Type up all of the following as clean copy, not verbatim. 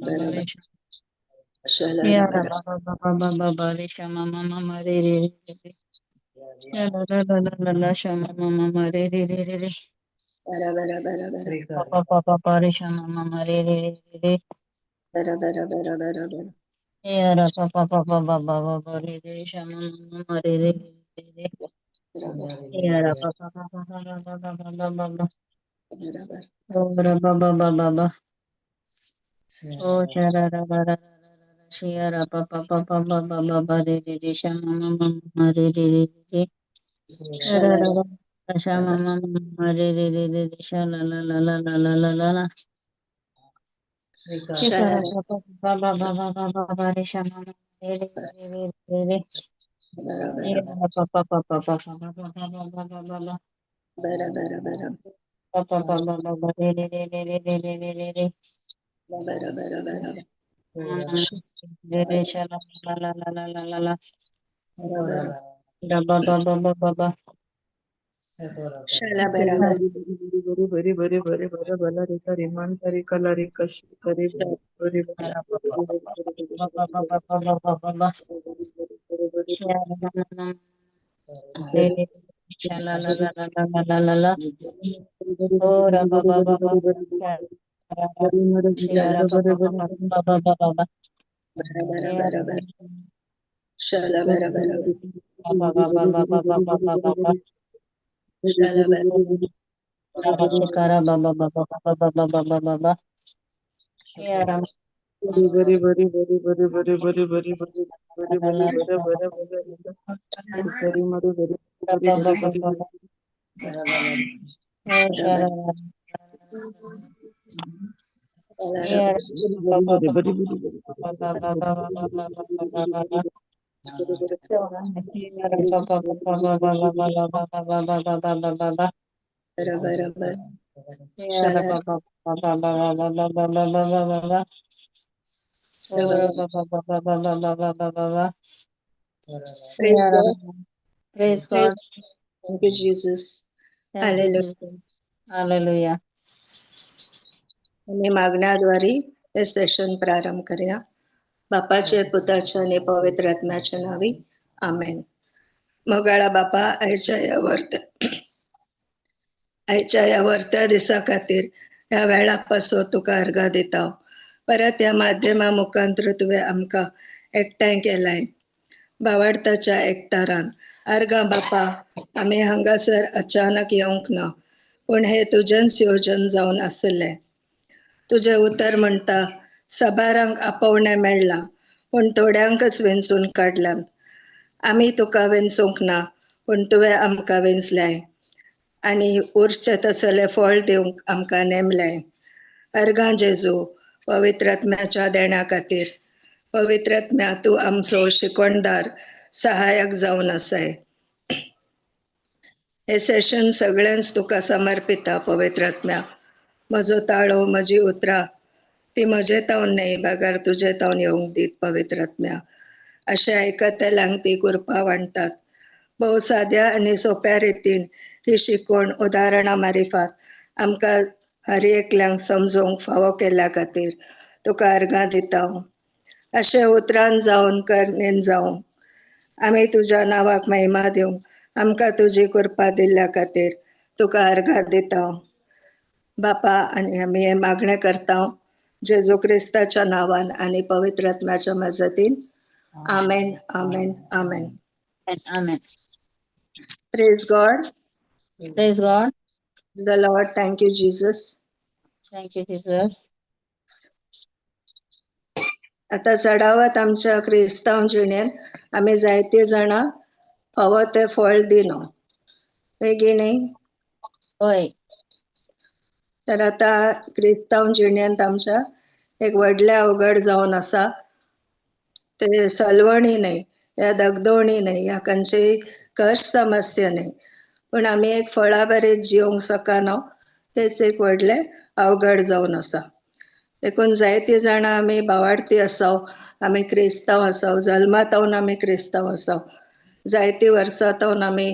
बरोबर. Ya ra ba ba ba ba ba ba ba re sha ma ma ma ma re re re re. Ya la la la la la la sha ma ma ma ma re re re re re. Pa pa pa pa pa re sha ma ma ma re re re re re. Ya ra pa pa pa pa ba ba ba ba re re sha ma ma ma ma re re re re re. Ya ra pa pa pa pa pa ba ba ba ba ba ba. Oh ra ba ba ba ba ba. Oh sha ra ra ra ra ra ra ra ra. Shi ra pa pa pa pa ba ba ba ba re re re sha ma ma ma ma re re re re re. Ra ra ra ra. Sha ma ma ma ma re re re re re sha la la la la la la la la la. Shi ka ra pa pa pa ba ba ba ba ba ba re sha ma ma re re re re re re. Ya ra pa pa pa pa pa pa ba ba ba ba ba ba ba ba. Pa pa pa ba ba ba re re re re re re re re re re. Re re sha la la la la la la la la. Da ba ba ba ba ba ba. Bari bari bari bari bari bari bari bala रे का Riemann करे कला रे कशी करे बरी बरी Ra pa pa pa pa pa pa pa pa pa pa pa pa pa. Ya ra la la la. Re re re. Sha la la la la la la la la la. Oh ra ba ba ba ba. Ya ra ra. Shi ra pa pa pa pa pa pa pa pa pa. Ya ra ra. Pa pa pa pa pa pa pa pa pa pa. Ya ra shi ka ra ba ba ba ba ba ba ba ba ba ba ba ba. Ya ra. बरी बरी बरी बरी बरी बरी बरी बरी बरी La बरी la बरी la बरी la बरी बरी बरी मरी बरी la बरी pa pa बरी pa बरी pa pa. Oh sha ra ra. Ya ra pa बरी pa बरी pa बरी pa बरी बरी pa pa pa pa pa pa pa pa pa pa pa. Ya ra pa pa pa pa pa pa pa pa pa pa pa pa pa pa pa pa pa. Ya ra pa pa pa pa pa pa pa pa pa pa pa pa pa pa. Oh ra pa pa pa pa pa pa pa pa pa pa pa. Praise Ya ra. God. Praise Praise God. Thank you, Jesus. Thank you, Hallelujah. Jesus. Hallelujah. आणि मागण्याद्वारे हे session प्रारंभ करूया. बापाचे पुताच्या आणि पवित्र आत्म्याच्या नावी आमेन. मोगाळा बापा आयच्या या वर्त्या दिसा खातीर ह्या वेळापासून तुका अर्घा दिता. परत ह्या माध्यमा मुखांतर तुवें आमकां एकठांय केलाय भावार्थाच्या एकतारान. अर्घा बापा, आमी हांगासर अचानक येवंक ना, पूण हे तुजेंच येवजन जावन आसलें. तुझे उतर म्हणटा, सबारांक आपोवणें मेळ्ळां, पूण थोड्यांकच वेंचून काडल्यात. आमी तुका वेंचूंक ना, पूण तुवें आमकां वेंचल्याय आनी उरचे तसले फळ दिवंक आमकां नेमल्याय. अर्घा जेजू, पवित्र आत्म्याच्या देण्या खातीर. पवित्र आत्म्या, तूं आमचो शिकवणदार, सहाय्यक जावन आसाय. हे सेशन सगळ्यांच तुका समर्पिता पवित्र आत्म्या. म्हजो ताळो, म्हजी उतरां ती म्हजे तावन न्हय, बागार तुजे तावन येवंक दीत पवित्र आत्म्या. अशें आयकतल्यांक ती कृपा वाडटात. भोव साद्या आनी सोप्या रितीन ही शिकवण उदाहरणां मारिफात आमकां हर एकल्यांक समजोवंक फावो केल्या खातीर तुका अर्घां दिता. अशें उतरान जावन करणेन जावं आमी तुज्या नांवाक महिमा दिवंक आमकां तुजी कृपा दिल्ल्या खातीर तुका अर्घां दिता. बापा, आनी आमी हे मागणें करता जेजू क्रिस्ताच्या नांवान आनी पवित्र आत्म्याच्या मजतीन. आमेन, आमेन, आमेन. Amen. Praise God. Praise God. The Lord. Thank you Jesus. Thank you, Jesus. आता चढावत आमच्या क्रिस्तांव जिणेंत आमी जायतीं जाणां फावो तें फळ दिना, बेगिनी. होय. तर आता क्रिस्तांव जिणेंत आमच्या एक व्हडलें अवघड जावन आसा. ते सलवणी न्हय, या दगदवणी न्हय, या खंयचीय कश्ट समस्या न्हय, पूण आमी एक फळा बरें जिवंक शकना, तेच एक व्हडलें अवघड जावन आसा. देखून जायतीं जाणां आमी भावार्थी आसाव, आमी क्रिस्तांव आसाव, जल्मातावन आमी क्रिस्तांव आसाव, जायतीं वर्सां तावन आमी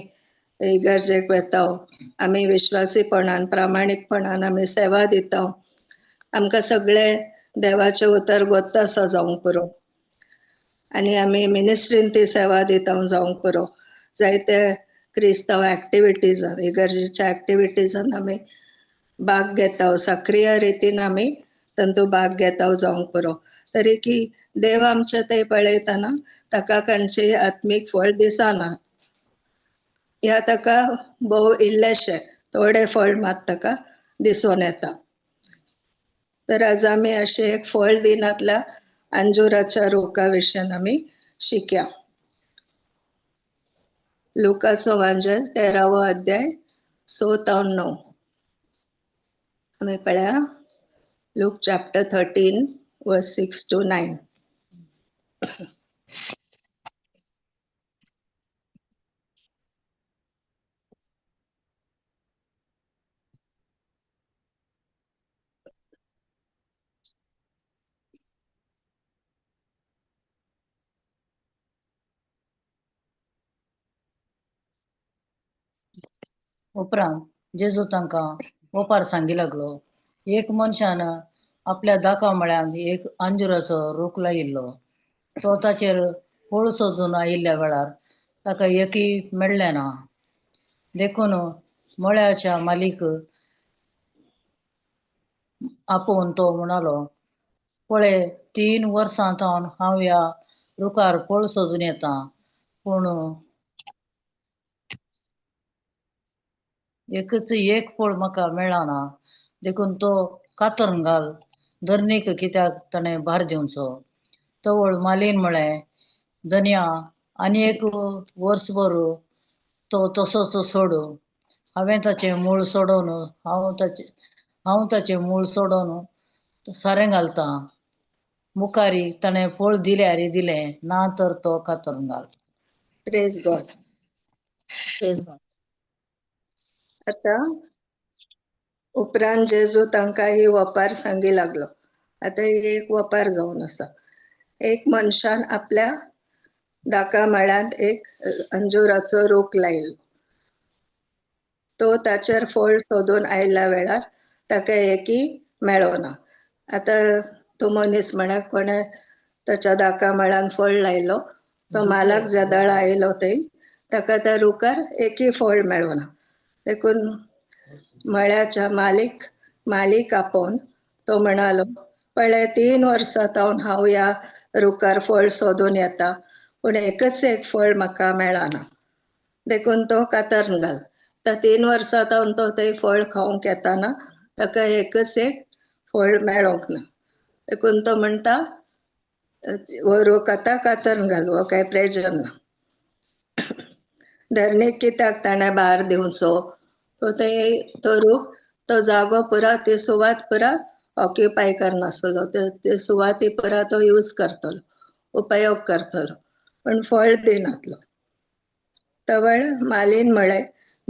इगर्जेक वेताव, आमी विश्वासीपणान प्रामाणीकपणान आमी सेवा दिता. आमकां सगळे देवाचे उतर गोत्तासा जावंक पुरो आनी आमी मिनिस्ट्रीन ती सेवा दिता जावंक पुरो जायते क्रिस्तांव एक्टिविटीजान इगर्जेच्या एक्टिविटीजान आमी भाग घेता सक्रिय रितीन आमी तातूंत भाग घेता जावंक पुरो तरी की देव आमचे ते पळयतना ताका खंयचेय आत्मीक फळ दिसना ह्या ताका भोव इल्लेशे थोडे फळ मात ताका दिसून येता तर आज आमी अशे एक फळ दिनांतल्या अंजुराच्या रोका विशयी आमी शिकया लुकाचो वांजेल 13वो अध्याय 6 ते 9 आमी पळया Luke chapter 13 verse 6 to 9 उपरांत जेजू तांकां ओपार सांगी लागलो एक मनशान आपल्या दाका मळ्यान एक अंजुराचो रूख लायिल्लो तो ताचेर फळ सोदून आयिल्ल्या वेळार ताका एकय मेळ्ळें ना देखून मळ्याच्या मालीक आपोवन तो म्हणालो पळय 3 वर्सां जावन हांव ह्या रुखार फळ सोदून येता पूण एकच एक फळ म्हाका मेळना देखून तो कातरून घाल धरणीक कित्याक ताणें भार दिवचो तवळ मालीन म्हळें धन्या आनी एक वर्सभर तो तसोच सोड हांवें ताचें मूळ सोडोवन हांव ताचें मूळ सोडोवन सारें घालतां मुखारी ताणें फळ दिल्यार दिलें ना तर तो कातरून घाल प्रेज गॉड Praise God. आता उपरांत जेजू तांकां ही वपार सांगी लागलो आता ही एक वपार जावन आसा एक मनशान आपल्या दाका मळ्यांत एक अंजुराचो रूख लायलो तो ताचेर फळ सोदून आयल्या वेळार ताका एकय मेळोना आता तो मनीस म्हळ्यार कोणें ताच्या दाका मळ्यान फळ लायलो तो मालक जदळ आयलो थंय ताका त्या रुखार एकय फळ मेळोना देखून मळ्याच्या मालीक आपोवन तो म्हणालो पळय 3 वर्सां जावन हांव ह्या रुखार फळ सोदून येता पूण एकच एक फळ म्हाका मेळना देखून तो कातरून घाल 3 वर्सां जावन तो थंय फळ खावंक येताना ताका एकच एक फळ मेळोंक ना देखून तो म्हणटा हो रूख आतां कातरून घाल हो काय प्रयोजन ना धरणीक कित्याक ताणें भार दिवचो तो रूख तो जागो पुरा ती सुवात पुरा ऑक्युपाय करनासलो ते सुवाती पुरा तो यूज करतलो उपयोग करतलो पण फळ दिनातलो तवळ मालीन म्हळें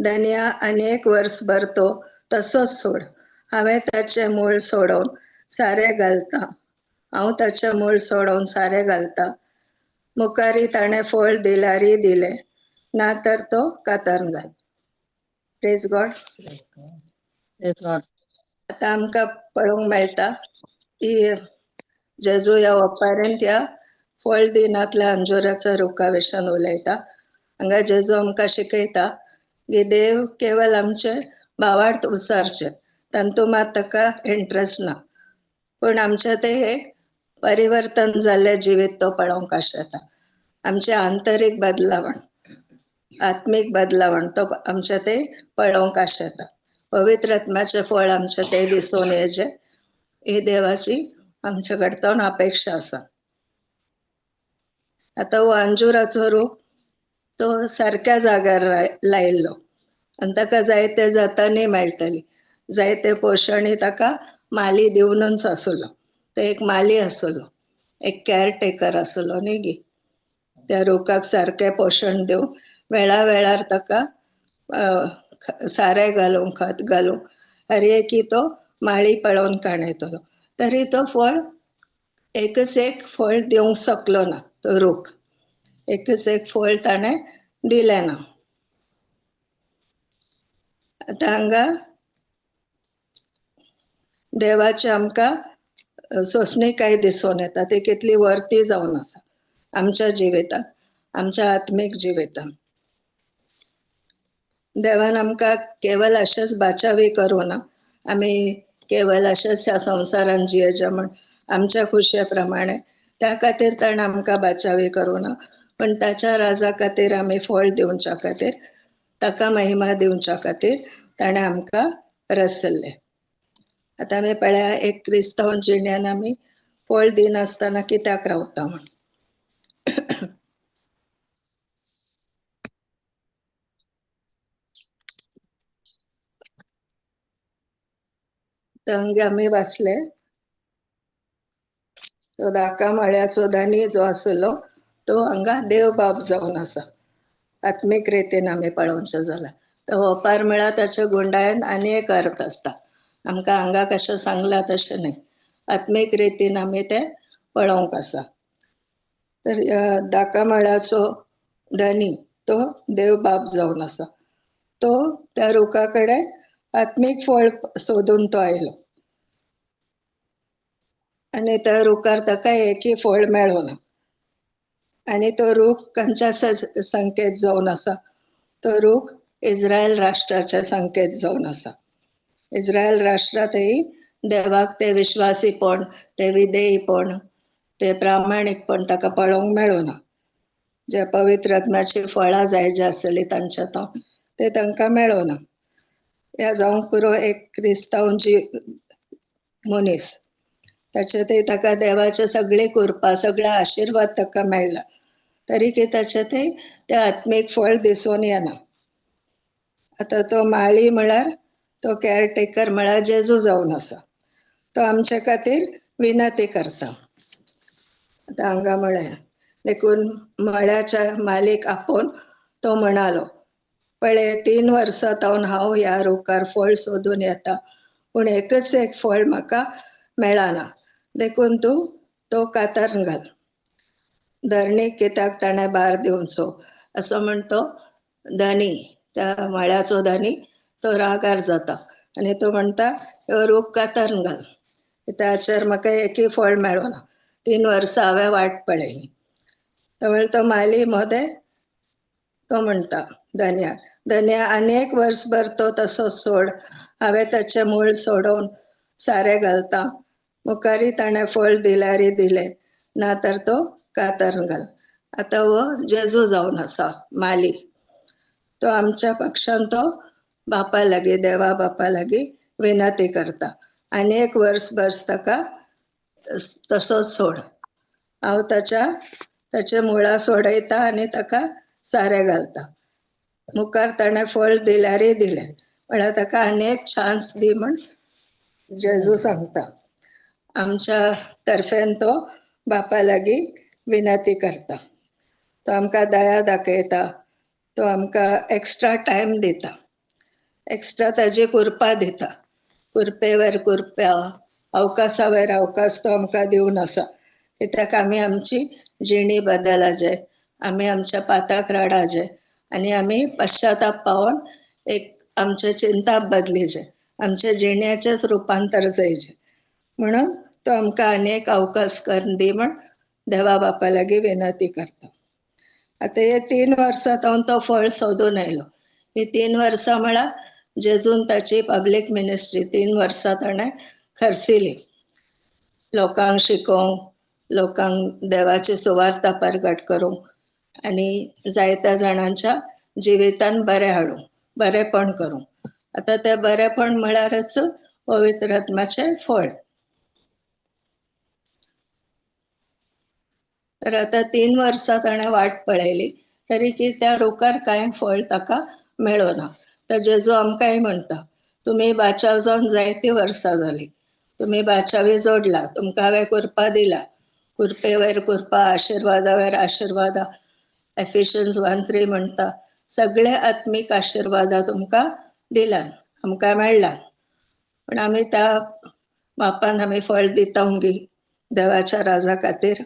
धन्या आनी एक वर्सभर तो तसोच सोड हांवें ताचें मूळ सोडोवन सारें घालता हांव ताचें मूळ सोडोवन सारें घालता मुखारी ताणें फळ दिल्यारय दिलें ना तर तो कातरून घाल प्रेज गॉड Praise God. आता आमकां पळोवंक मेळटा की जेजू ह्या ओपारेंत ह्या फळ दिनांतल्या अंजुराच्या रुखा विशयी उलयता हांगा जेजू आमकां शिकयता की देव केवळ आमचे भावार्थ उसारचे तातूंत मात ताका इंट्रस्ट ना पूण आमचें ते एक परिवर्तन जाल्लें जिवीत तो पळोवंक आशेता आमचें आंतरीक बदलावण आत्मीक बदलावण तो आमचें ते पळोवंक आशेता पवित्र आत्म्याचें फळ आमचें ते दिसून येचें ही देवाची आमचे कडच्यान अपेक्षा आसा आतां हो अंजुराचो रूख तो सारक्या जाग्यार लायिल्लो आनी ताका जायते जतनय मेळटली जायते पोशणय ताका माली दिवनूच आसलो तो एक माली आसलो एक कॅरटेकर आसलो न्ही गी त्या रुखाक सारकें पोशण दिवं वेळा वेळार ताका सारें घालूं खत घालूं हर एकी तो माळी पळोवन काणयतलो तरी तो फळ एकच एक फळ दिवंक शकलो ना तो रूख एकच एक फळ ताणें दिलें ना आतां हांगा देवाचें आमकां सोसणी काही दिसून येता ती कितली वरती जावन आसा आमच्या जिवितान, आमच्या आत्मीक जिवितान. देवान आमकां केवळ अशेंच बाचावी करूं ना, आमी केवळ अशेंच ह्या संवसारान जियेचे म्हण आमच्या खुशये प्रमाणे, त्या खातीर ताणें आमकां बाचावी करूं ना, पण ताच्या राजा खातीर आमी फळ दिवच्या खातीर, ताका महिमा दिवच्या खातीर ताणें आमकां रचयल्ले. आतां आमी पळया एक क्रिस्तांव जिणेन आमी फळ दिनासतना कित्याक रावता म्हण. थंय आमी वाचले, तो 10 मळ्याचो धनी जो आसलो तो हांगा देव बाब जावन आसा. आत्मीक रितीन आमी पळोवचें जाल्यार तो होपार म्हळ्यार ताच्या गुंडायेन आनी एक अर्थ आसता. आमकां हांगा कशें सांगलां तशें न्ही, आत्मीक रितीन आमी तें पळोवंक आसा. तर 10 मळ्याचो धनी तो देव बाब जावन आसा. तो त्या रुखा कडेन आत्मीक फळ सोदून तो आयलो आनी त्या रुखार ताका एकय फळ मेळोना. आनी तो रूख खंयच्या संकेत जावन आसा, तो रूख इस्रायल राष्ट्राचे संकेत जावन आसा. इस्रायल राष्ट्रांतय देवाक ते विश्वासीपण, ते विधेयपण, ते प्रामाणीकपण ताका पळोवंक मेळोना. जे पवित्र आत्म्याची फळां जाय जी आसली तांच्या ते तांकां मेळोना. ह्या जावंक पुरो एक क्रिस्तांव मनीस, ताचे ते ताका देवाचे सगळे कृपा, सगळे आशिर्वाद ताका मेळ्ळा, तरी की ताचे ते आत्मीक फळ दिसून येना. आतां तो माळी म्हळ्यार तो केअरटेकर म्हळ्यार जेजू जावन आसा. तो आमचे खातीर विनंती करता. आतां हांगा म्हळ्या देखून मळ्याच्या मालीक आपोवन तो म्हणालो, पळय 3 वर्सां जावन हांव ह्या रुखार फळ सोदून येता, पूण एकच एक फळ म्हाका मेळना. देखून तूं तो कातरून घाल. धरणीक कित्याक ताणें भार दिवचो असो म्हण तो धनी, त्या मळ्याचो धनी तो रागार जाता आनी तो म्हणटा ह्यो रूख कातरून घाल, ताचेर म्हाका एकय फळ मेळोना. 3 वर्सां हांवें वाट पळयली. तो माली मोदें तो म्हणटा धन्या आनी एक वर्सभर तो तसो सोड, हांवें ताचें मूळ सोडोवन सारें घालता. मुखारी ताणें फळ दिल्यारय दिलें, ना तर तो कातरून घाल. आतां हो जेजू जावन आसा माली. तो आमच्या पक्षान तो बापा लागीं, देवा बापा लागीं विनंती करता, आनी एक वर्सभर ताका तसो सोड. हांव ताचे मुळां सोडयता आनी ताका सारें घालता. मुखार ताणें फळ दिल्यारय दिलें, म्हळ्यार ताका आनी एक चान्स दी म्हण जेजू सांगता. आमच्या तर्फेन तो बापा लागीं विनंती करता. तो आमकां दया दाखयता, तो आमकां एक्स्ट्रा टायम दिता, एक्स्ट्रा ताजी कृपा दिता. कृपेवर कृपा, अवकाशा वयर अवकाश तो आमकां दिवन आसा. कित्याक आमी आमची जिणी बदलाचे, आमी आमच्या पाताक रडाचे आनी आमी पश्चाताप पावोन एक आमचे चिंता बदलीचे, आमचे जिण्याचेच रुपांतर जायचे. म्हणून तो आमकां आनी एक अवकाश करून दी म्हण देवा बापा लागीं विनंती करता. आतां हे 3 वर्सां जावन तो फळ सोदून आयलो. ही 3 वर्सां म्हळ्यार जेजून ताची पब्लीक मिनिस्ट्री 3 वर्सां ताणें खर्चिली. लोकांक शिकोवंक, लोकांक देवाची सुवार्ता परगट करूंक आनी जायत्या जाणांच्या जिवितान बरें हाडूंक, बरेंपण करूंक. आतां तें बरेंपण म्हळ्यारच पवित्र आत्म्याचें फळ. तर आतां 3 वर्सां ताणें वाट पळयली, तरी की त्या रुखार कांय फळ ताका मेळोना. तर जेजू आमकांय म्हणटा, तुमी बाचाव जावन जायतीं वर्सां जालीं, तुमी बाचावी जोडला, तुमकां हांवें कृपा दिला, कृपे वयर कृपा, आशिर्वादा वयर आशिर्वादा. एफिशियन्स 1:3 म्हणटा सगळे आत्मीक आशिर्वादा तुमकां दिलान, आमकां मेळ्ळान. पण आमी त्या मापान आमी फळ दितां गी देवाच्या राजा खातीर,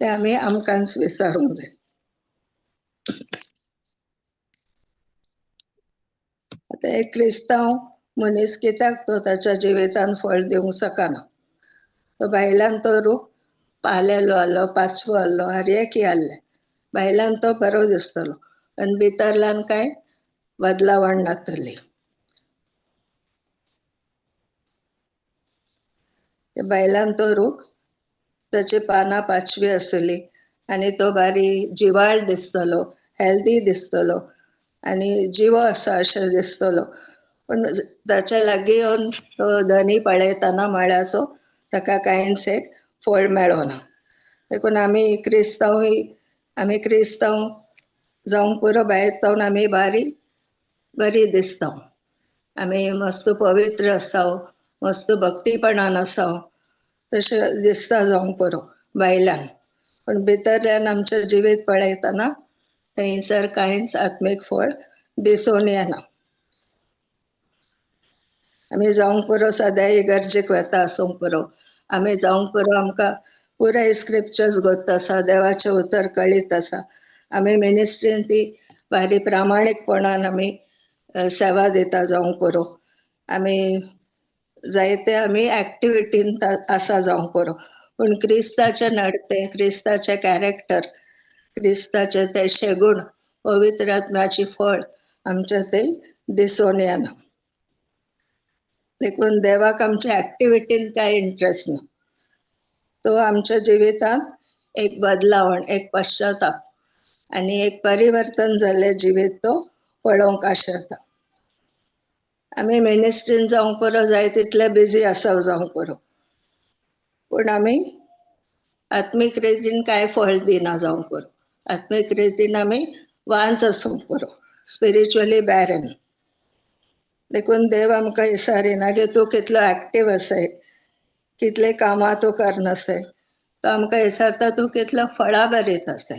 ते आमी आमकांच विचारूंक जाय. आतां एक क्रिस्तांव मनीस कित्याक तो ताच्या जिवितान फळ दिवंक शकना. तो बायलान तो रूख पालेलो आहलो, पाचवो आहलो, आर्येकी आहले. बायलान तो बरो दिसतलो, पण भितरल्यान काय बदलावण जातली. बायलान तो रूख ताची पानां पाचवी आसली आनी तो बारी जिवाळ दिसतलो, हेल्दी दिसतलो आनी जिवो आसा अशें दिसतलो. पण ताच्या लागीं येवन तो धनी पळयतना मळ्याचो ताका कांयच एक फळ मेळोना. देखून आमी क्रिस्तांव जावंक पुरो भायर जावन आमी बरी दिसता. आमी मस्त पवित्र आसाव, मस्त भक्तीपणान आसाव तशें दिसता जावंक पुरो भायल्यान. पण भितरल्यान आमचें जिवीत पळयतना थंयसर कांयच आत्मीक फळ दिसून येना. आमी जावंक पुरो सदां इगर्जेक वता आसूंक पुरो, आमी जावंक पुरो आमकां पुराय स्क्रिप्चर्स गोत्त आसा, देवाचें उतर कळीत आसा. आमी मिनिस्ट्रीन ती भारी प्रामाणीकपणान आमी सेवा दिता जावंक पुरो. आमी जायते आमी एक्टिविटीन आसा जावंक पुरो, पूण क्रिस्ताचे नडते, क्रिस्ताचे कॅरेक्टर, क्रिस्ताचे ते शेगूण, पवित्र आत्म्याची फळ आमचे थंय दिसून येना. देखून देवाक आमच्या एक्टिविटीन कांय इंट्रस्ट ना. तो आमच्या जिवितांत एक बदलावण, एक पश्चाताप आनी एक परिवर्तन जाल्लें जिवीत तो पळोवंक आशेता. आमी मिनिस्ट्रीन जावंक पुरो जाय तितले बिजी आसाव जावंक पुरो, पूण आमी आत्मीक रितीन कांय फळ दिना जावंक पुरो. आत्मीक रितीन आमी वांच आसूंक पुरो, स्पिरिच्युअली बॅरन. देखून देव आमकां विचारिना की तूं कितलो एक्टीव आसय, कितले कामां तूं करनासय. तो आमकां विचारता तूं कितलो फळां बरीत आसय.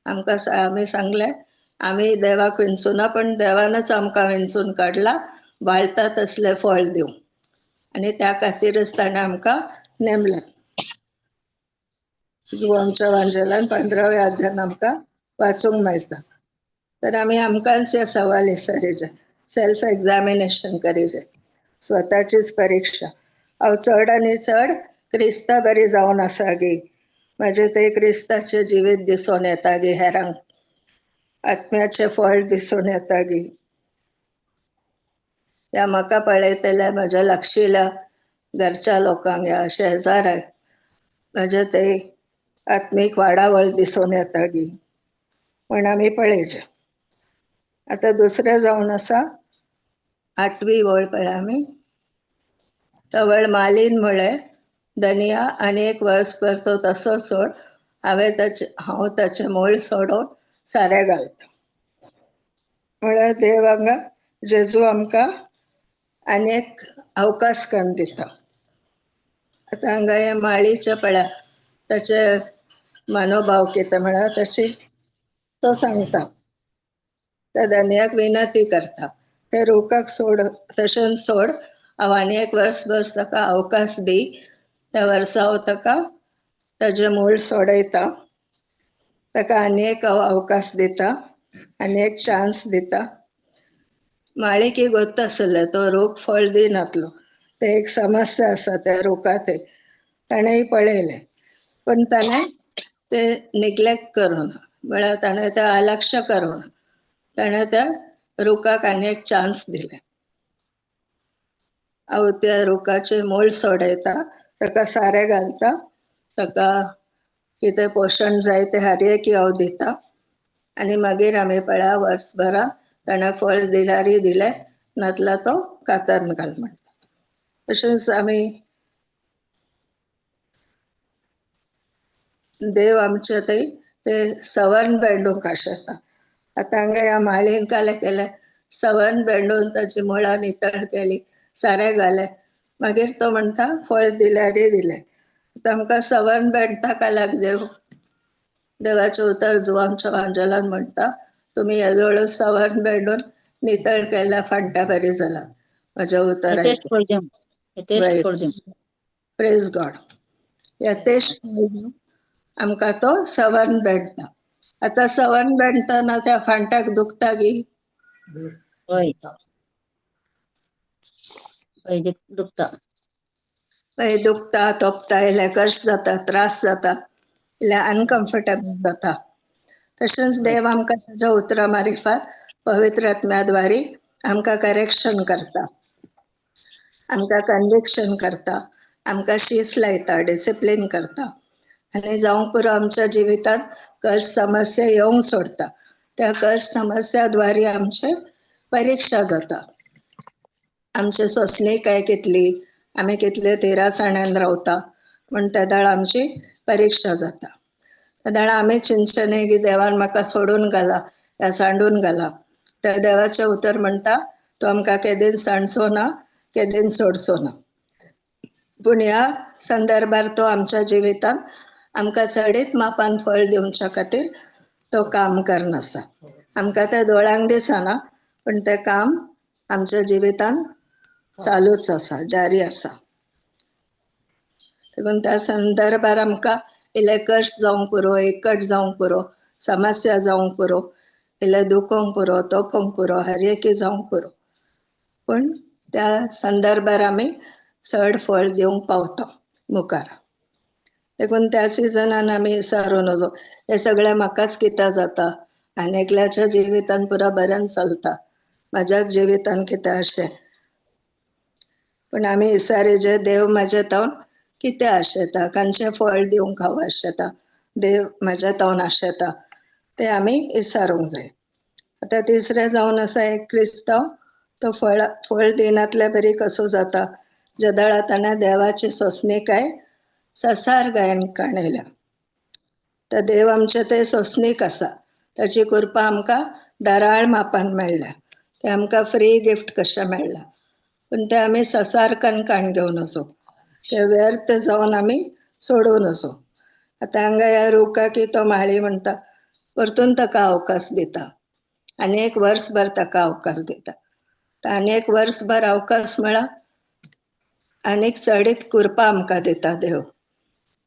आमी सांगलें आमी देवाक विंचुना, पण देवानच आमकां विंचून काडला वाळटा तसलें फळ दिवंक, आनी त्या खातीरच ताणें आमकां नेमलें. जुवांच्या वांजेलान 15व्या अध्यायान आमकां वाचूंक मेळटा. तर आमी आमकांच हे सवाल विचारीचे, सेल्फ एक्झामिनेशन करीचे, स्वताचीच परीक्षा. हांव चड आनी चड क्रिस्ता बरी जावन आसा गी, म्हाजे थंय क्रिस्ताचें जिवीत दिसून येता गी, हेरांक आत्म्याचें फळ दिसून येता गी. या म्हाका पळयतल्या म्हज्या लागशिल्ल्या घरच्या लोकांक, या शेजाऱ्याक म्हजे थंय आत्मीक वाडावळ दिसून येता गी, पण आमी पळयचे. आतां दुसरें जावन आसा 8वी वळ पळय आमी. तवळ मालीन म्हळें, धनिया आनी एक वर्स भर तो तसो सोड, हांव ताचें मूळ सोडून सारें घालता. म्हळ्यार देव हांगा जेजू आमकां आनी एक अवकाश करून दिता. आतां हांगा हे माळीचे पळय, ताचे मनोभाव कितें म्हळ्यार तशी तो सांगता, त्या धनियाक विनंती करता, ते रुखाक सोड, तशें सोड, हांव आनी एक वर्स भर ताका अवकाश दी. त्या वर्सा हांव ताका ताजें मूळ सोडयता, ताका आनी एक अवकाश दिता, आनी एक चान्स दिता. माळीक गोत्त आसलें तो रूख फळ दिनातलो, ते एक समस्या आसा त्या रुखांत. ताणेंय पळयलें, पण ताणें ते निग्लेक्ट करूं ना, म्हळ्यार ताणें तें अलक्ष करूं ना. ताणें त्या रुखाक आनी एक चान्स दिलें. हांव त्या रुखाचें मूळ सोडयता, ताका सारें घालता, ताका कितें पोशण जाय तें हरएकी हांव दिता, आनी मागीर आमी पळया वर्सभरा ताणें फळ दिल्यारय दिलें, नातल्यार तो कातरून घाल म्हणटा. तशेंच आमी देव आमचे थंय ते सवर्ण बेंडूंक आशेता. आतां हांगा ह्या माळीन कालें केलें, सवर्ण बेंडून ताची मुळां नितळ केली, सारें घालें, मागीर तो म्हणटा फळ दिल्यारय दिलें. आतां आमकां सवर्ण बेंडटा काल्याक देवाचें उतर जुवांच्या वांजेलान म्हणटा, तुमी हेजो सवर्ण बेंडून नितळ केल्यार फांट्या बरी जालां म्हज्या उतर. टेस्ट करदेम. Praise God. यथेश्ट आमकां तो सवर्ण बेंडटा. आतां सवर्ण बेंडटना त्या फांट्याक दुखता गी, हय. पाहिजे दुखता पांय दुखता तोपता इल्ले कश्ट जाता त्रास जाता इल्ले अनकम्फर्टेबल जाता तशेंच देव आमकां ताच्या उतरां मारिफात पवित्र आत्म्याद्वारे आमकां करेक्शन करता, आमकां कन्विक्शन करता, आमकां शीस लायता, डिसिप्लीन करता आनी जावंक पुरो आमच्या जिवितांत कश्ट समस्या येवंक सोडता. त्या कश्ट समस्याद्वारे आमचे परीक्षा जाता. आमची सोंसणीकाय कितली, आमी कितले तेरासाण्यान रावता म्हण त्या दाळ आमची परीक्षा जाता. त्या दाळ आमी चिंतचें की देवान म्हाका सोडून घाला या सांडून घाला. त्या देवाचें उतर म्हणटा तो आमकां केदीन सांडचो ना, केदीन सोडचो ना. पूण ह्या संदर्भार तो आमच्या जिवितांत आमकां चडीत मापान फळ दिवच्या खातीर तो काम करनासा. आमकां तें दोळ्यांक दिसना पूण तें काम आमच्या जिवितांत चालूच आसा, जारी आसा. देखून त्या संदर्भार आमकां इल्ले कश्ट जावंक पुरो, एकट जावंक पुरो, समस्या जावंक पुरो, इल्ले दुखोवंक पुरो, तोपोवंक पुरो, हरएकी जावंक पुरो, पूण त्या संदर्भार आमी चड फळ दिवंक पावता मुखार. देखून त्या सिजनान आमी विचारून वचो हे सगळें म्हाकाच कित्याक जाता, आनी एकल्याच्या जिवितान पुरो बरें चलता, म्हाज्याच जिवितान कित्याक अशें. पूण आमी विचारी देव म्हाजे तावन कितें आशेता, खंयचें फळ दिवंक हांव आशेता, देव म्हाजे तावन आशेता तें आमी विचारूंक जाय. आतां तिसरें जावन आसा एक क्रिस्तांव तो फळ दिनातले बरी कसो जाता ज्या दाळा ताणें देवाची सोंसणीकाय ससार गायन काणयल्या. तर देव आमचे ते सोंसणीक आसा, ताची कृपा आमकां दाराळ मापान मेळ्ळ्या, तें आमकां फ्री गिफ्ट कशें मेळ्ळां. पूण तें आमी ससारकान काण घेवन वचो, ते व्यर्थ जावन आमी सोडून वचो. आतां हांगा ह्या रुखाकी तो माळी म्हणटा परतून ताका अवकाश दिता, आनी एक वर्सभर ताका अवकाश दिता. आनी एक वर्सभर अवकाश म्हळ्यार आनीक चडीत कृपा आमकां दिता देव.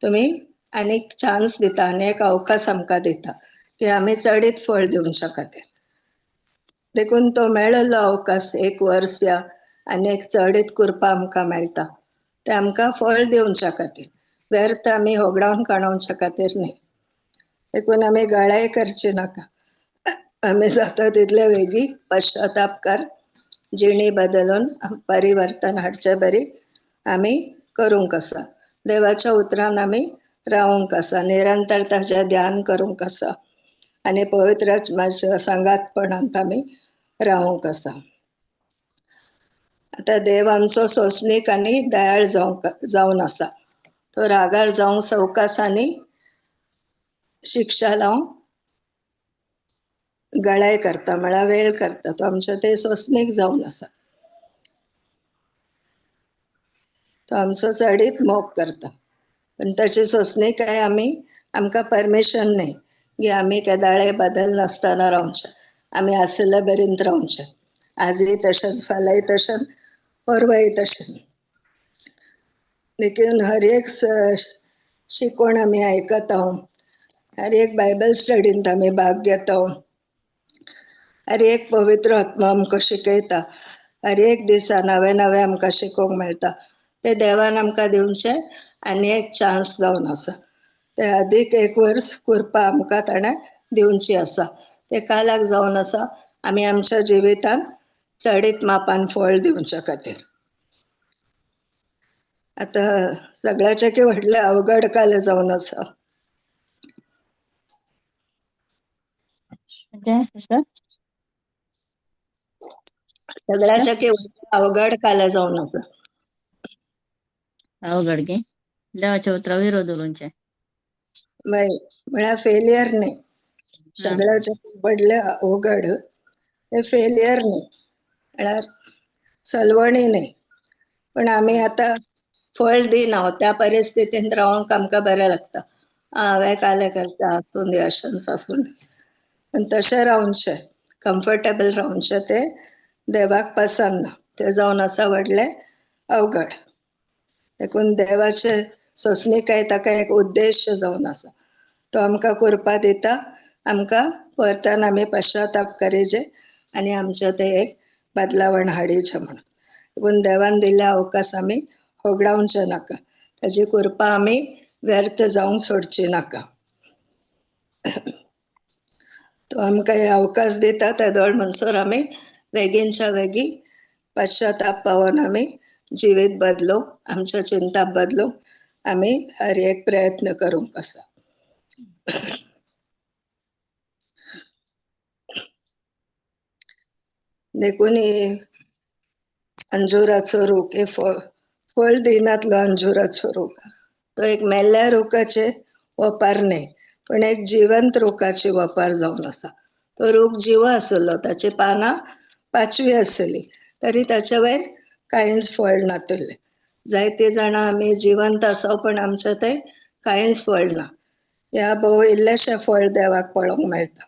तुमी आनीक चान्स दिता, आनी एक अवकाश आमकां दिता की आमी चडीत फळ दिवच्या खातीर. देखून तो मेळिल्लो अवकाश एक वर्स या आनी एक चडीत कृपा आमकां मेळटा ते आमकां फळ दिवच्या खातीर, व्यर्थ आमी होगडावन काडोवच्या खातीर न्ही. देखून आमी गळाय करची नाका, आमी जाता तितले बेगी पश्चाताप जिणी बदलून परिवर्तन हाडचे बरी आमी करूंक आसा. देवाच्या उतरान आमी रावूंक आसा, निरंतर ताचें ध्यान करूंक आसा आनी पवित्र आत्म्याच्या सांगातपणांत आमी रावूंक आसा. आतां देव आमचो सोंसणीक आनी दयाळ जावन आसा. तो रागार जावंक सवकास आनी शिक्षा लावंक गळाय करता, म्हळ्यार वेळ करता. तो आमचे ते सोंसणीक जावन आसा. तो आमचो चडीत मोग करता, पण ताची सोंसणीकाय आमकां परमिशन न्ही की आमी केदाळे बदल नासतना रावचे, आमी आशिल्ले बरींत रावचे, आजय तशेंच, फाल्याय तशेंच, परवाय तशेंच. देखून हर एक शिकवण आमी आयकता, हर एक बायबल स्टडींत आमी भाग घेता, हर एक पवित्र आत्मा आमकां शिकयता, हर एक दिसा नवे नवे आमकां शिकोवंक मेळटा. ते देवान आमकां दिवचें आनी एक चान्स जावन आसा. ते अदीक एक वर्स कृपा आमकां ताणें दिवची आसा. ते काल्याक जावन आसा आमी आमच्या जिवितान चडीत मापान फळ दिवच्या खातीर. आतां सगळ्याचे व्हडले अवघड काल जावन आसा. सगळ्याचे अवघड काल जावन आसा. अवघडगे देवाच्या उतरा विरोध उलोवचे म्हळ्यार फेलियर न्ही, सगळ्याचे व्हडले अवघड ते फेलियर न्ही, म्हळ्यार सलवणी न्ही. पण आमी आतां फळ दिना त्या परिस्थितींत रावंक आमकां बरें लागता. हांवें कालें करता, आसूं दी, अशेंच आसूं दी. पण तशें रावचे, कम्फर्टेबल रावचे ते देवाक पसंद ना. ते जावन आसा व्हडले अवघड. देखून देवाचे सोंसणीकाय ताका एक उद्देश जावन आसा. तो आमकां कृपा दिता, आमकां परतन आमी पश्चाताप करीचे आनी आमचे ते एक बदलावण हाडीचे म्हणून. देखून देवान दिल्या अवकाश आमी होगडावचे नाका, ताजी कृपा आमी व्यर्थ जावंक सोडची नाका. तो आमकां हे अवकाश दिता तेदोळ म्हणसर आमी बेगीनच्या बेगी पश्चाताप पावोन आमी जिवीत बदलूंक, आमच्या चिंता बदलूंक आमी हर एक प्रयत्न करूंक आसा. देखून ही अंजुराचो रूख, हे फळ दिनातलो अंजुराचो रूख, तो एक मेल्ल्या रुखाचे वपार न्हय, पण एक जिवंत रुखाची वपार जावन आसा. तो रूख जिवो आसलो, ताची पानां पाचवी आसली, तरी ताचे वयर कांयच फळ नातिल्ले. जायतीं जाणां आमी जिवंत आसा पण आमचे थंय कांयच फळ ना. ह्या भोव इल्लेशे फळ देवाक पळोवंक मेळटा.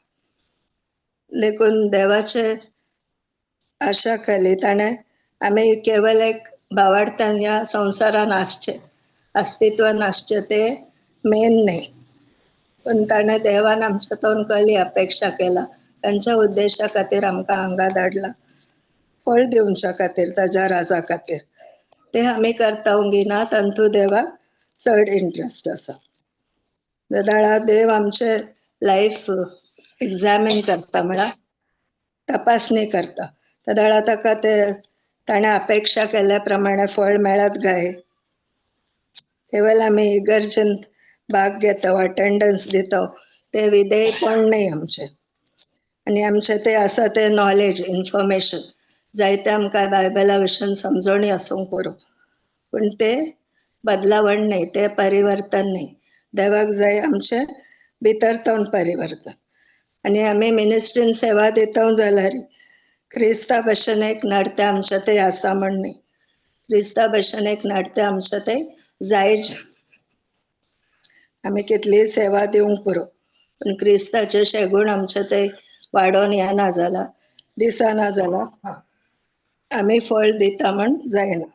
देखून देवाचे आशा केली ताणें आमी केवल एक भावार्थान ह्या संवसारान आसचे, अस्तित्वान आसचे ते मेन न्हय, पण ताणें देवान आमचे तोन कसली अपेक्षा केला, तांच्या उद्देशा खातीर आमकां हांगा धाडला, फळ दिवच्या खातीर, ताज्या राजा खातीर. ते आमी करतांव गिना तांतू देवाक चड इंट्रस्ट आसा. जदाळ देव आमचे लायफ एग्जामीन करता, म्हळ्यार तपासणी करता. तदाळ ताका ते ताणें अपेक्षा केल्या प्रमाणे फळ मेळत काय, केवल आमी इगर्जेन भाग घेता, अटेंडन्स दिता, ते विधेयपण न्हय आमचें. आनी आमचें ते आसा ते नॉलेज, इन्फॉर्मेशन, जायते आमकां बायबला विशयन समजणी आसूंक पुरो, पूण ते बदलावण न्हय, ते परिवर्तन न्हय. देवाक जाय आमचे भितर तोन परिवर्तन. आनी आमी मिनिस्ट्रीन सेवा दिता जाल्यार क्रिस्ता भशेन एक नडते आमचे थंय आसा म्हण न्हय, क्रिस्ता भशेन एक नडते आमचे थंय जायच. आमी कितलीय सेवा दिवंक पुरो, पूण क्रिस्ताचे शेगूण आमचे थंय वाडोवन येना जाल्यार, दिसना जाल्यार आमी फळ दिता म्हण जायना.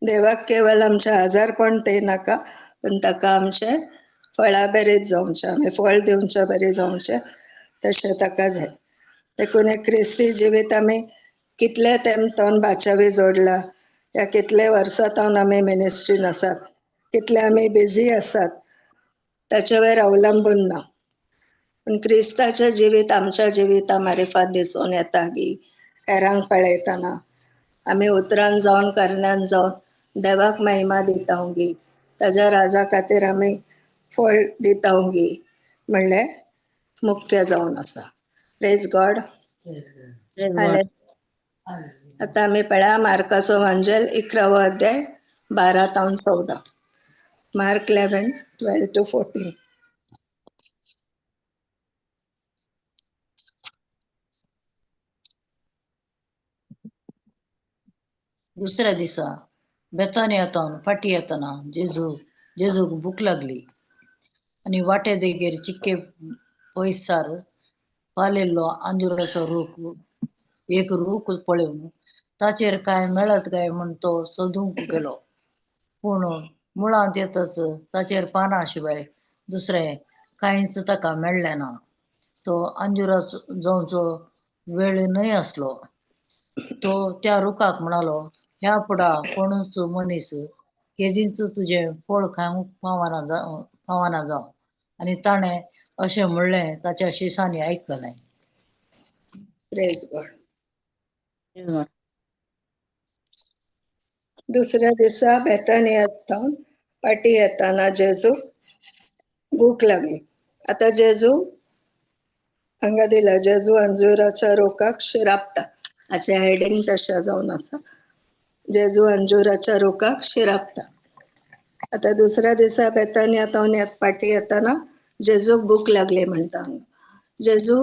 देवाक केवल आमचे आजारपण ते नाका, पण ताका आमचे फळा बरेच जावचे, आमी फळ दिवचे बरे जावचे, तशें ताका जाय. देखून एक क्रिस्ती जिवीत आमी कितले तेंपान बाचावी जोडला, या कितले वर्सां जावन आमी मिनिस्ट्रीन आसात, कितले आमी बिजी आसात, ताचे वयर अवलंबून ना. पण क्रिस्ताचे जिवीत आमच्या जिविता मारिफात दिसून येता की हेरांक पळयतना आमी उतरान जावन करण्यान जावन देवाक महिमा दिता गी, ताज्या राजा खातीर आमी फळ दिता गी, म्हणलें मुख्य जावन आसा. Praise God. आता आमी पळया मार्काचो वांजेल 11वो अध्याय 12 तावन 14. Mark 11, 12 to 14. दुसऱ्या दिसा बेतानियातावन फाटी येतना जेजूक भूक लागली, आनी वाटे देगेर चिक्के पयसार पालेल्लो अंजुराचो एक रूख पळोवन ताचेर काय मेळत काय म्हण तो सोदूंक गेलो, पूण मुळांत येतच ताचेर पानां शिवाय दुसरें कांयच ताका मेळ्ळें ना. तो अंजुराचो जावचो वेळ न्हय आसलो. तो त्या रुखाक म्हणालो, ह्या फुडा कोणूच मनीस केदींच तुजें फळ खावंक पावना जावं. आनी ताणें अशें म्हणलें ताच्या शिसांनी आयकलें. Praise God. दुसऱ्या दिसा बेतानियातावन फाटी येताना जेजू भूक लागली. आता जेजू हांगा दिला, जेजू अंजुराच्या रोखाक शिरापता, हाचे हेडिंग तशें जावन आसा, जेजू अंजुराच्या रोखाक शिरापता. आता दुसऱ्या दिसा बेतानियातावन फाटी येताना जेजूक भूक लागली म्हणटा. जेजू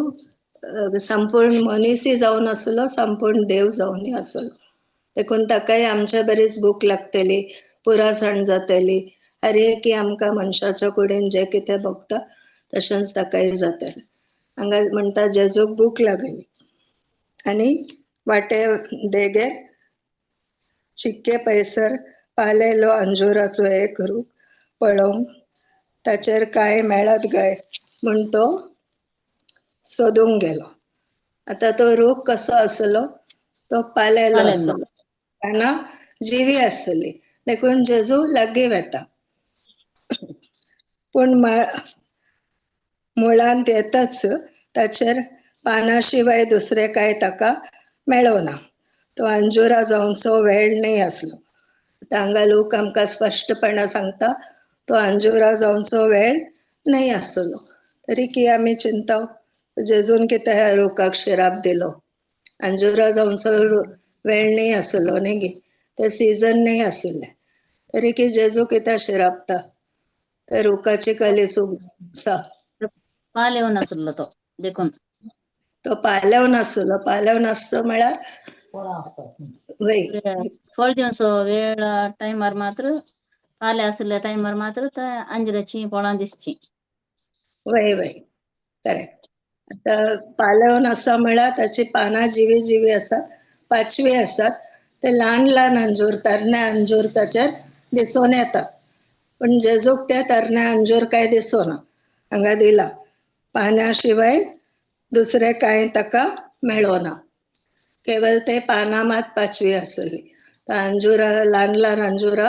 संपूर्ण मनीसय जावन आसलो, संपूर्ण देव जावनय आसलो. देखून ताकाय आमच्या बरीच भूक लागतली, पुरासण जातली, हर एक आमकां मनशाच्या कुडीन जे कितें भोगता तशेंच ताकाय जातलें. हांगा म्हणटा जेजूक भूक लागली, आनी वाटे देगेर चिक्के पयसर पालेलो अंजुराचो एक रूख पळोवन ताचेर काय मेळत काय म्हण तो सोदूंक गेलो. आता तो रूख कसो आसलो, तो पालेलो पालेल्लो. आसलो, पानां जिवी आसली, देखून जेजू लागीं वता. पूण मुळांत येताच ताचेर पानां शिवाय दुसरें कांय ताका मेळोना. तो अंजुरा जावचो वेळ न्ही आसलो. हांगा लोक आमकां स्पश्टपणान सांगता तो अंजुरा जावचो वेळ न्ही आसलो. तरी की आमी चिंताव जेजून कित्याक ह्या रुखाक शिराप दिलो. अंजुरा जावचो वेळ न्ही आसलो न्ही गे, ते सीजन न्ही आशिल्ले. तरी की जेजू कित्याक शिरापता, त्या रुखाची कली चूक आसा. पालेव नासलो तो देखून. तो पालव नासलो, पालव नासतो म्हळ्यार वय फळ दिवसो वेळ टायमार मात्र पाले आसल्या टायमार मात्र त्या अंजिराची फळां दिसची. वय वय करेक्ट. आता पालव नासा म्हळ्यार ताची पानां जिवी जिवी आसात, पाचवी आसात. ते ल्हान ल्हान अंजूर, तरणे अंजूर ताचेर दिसून येतात. पण जेजूक ते तरणे अंजूर काय दिसोना. हांगा दिला पानां शिवाय दुसरें कांय ताका मेळोना. केवळ ते पानां मात पाचवी आसली. अंजुरा ल्हान ल्हान अंजुरा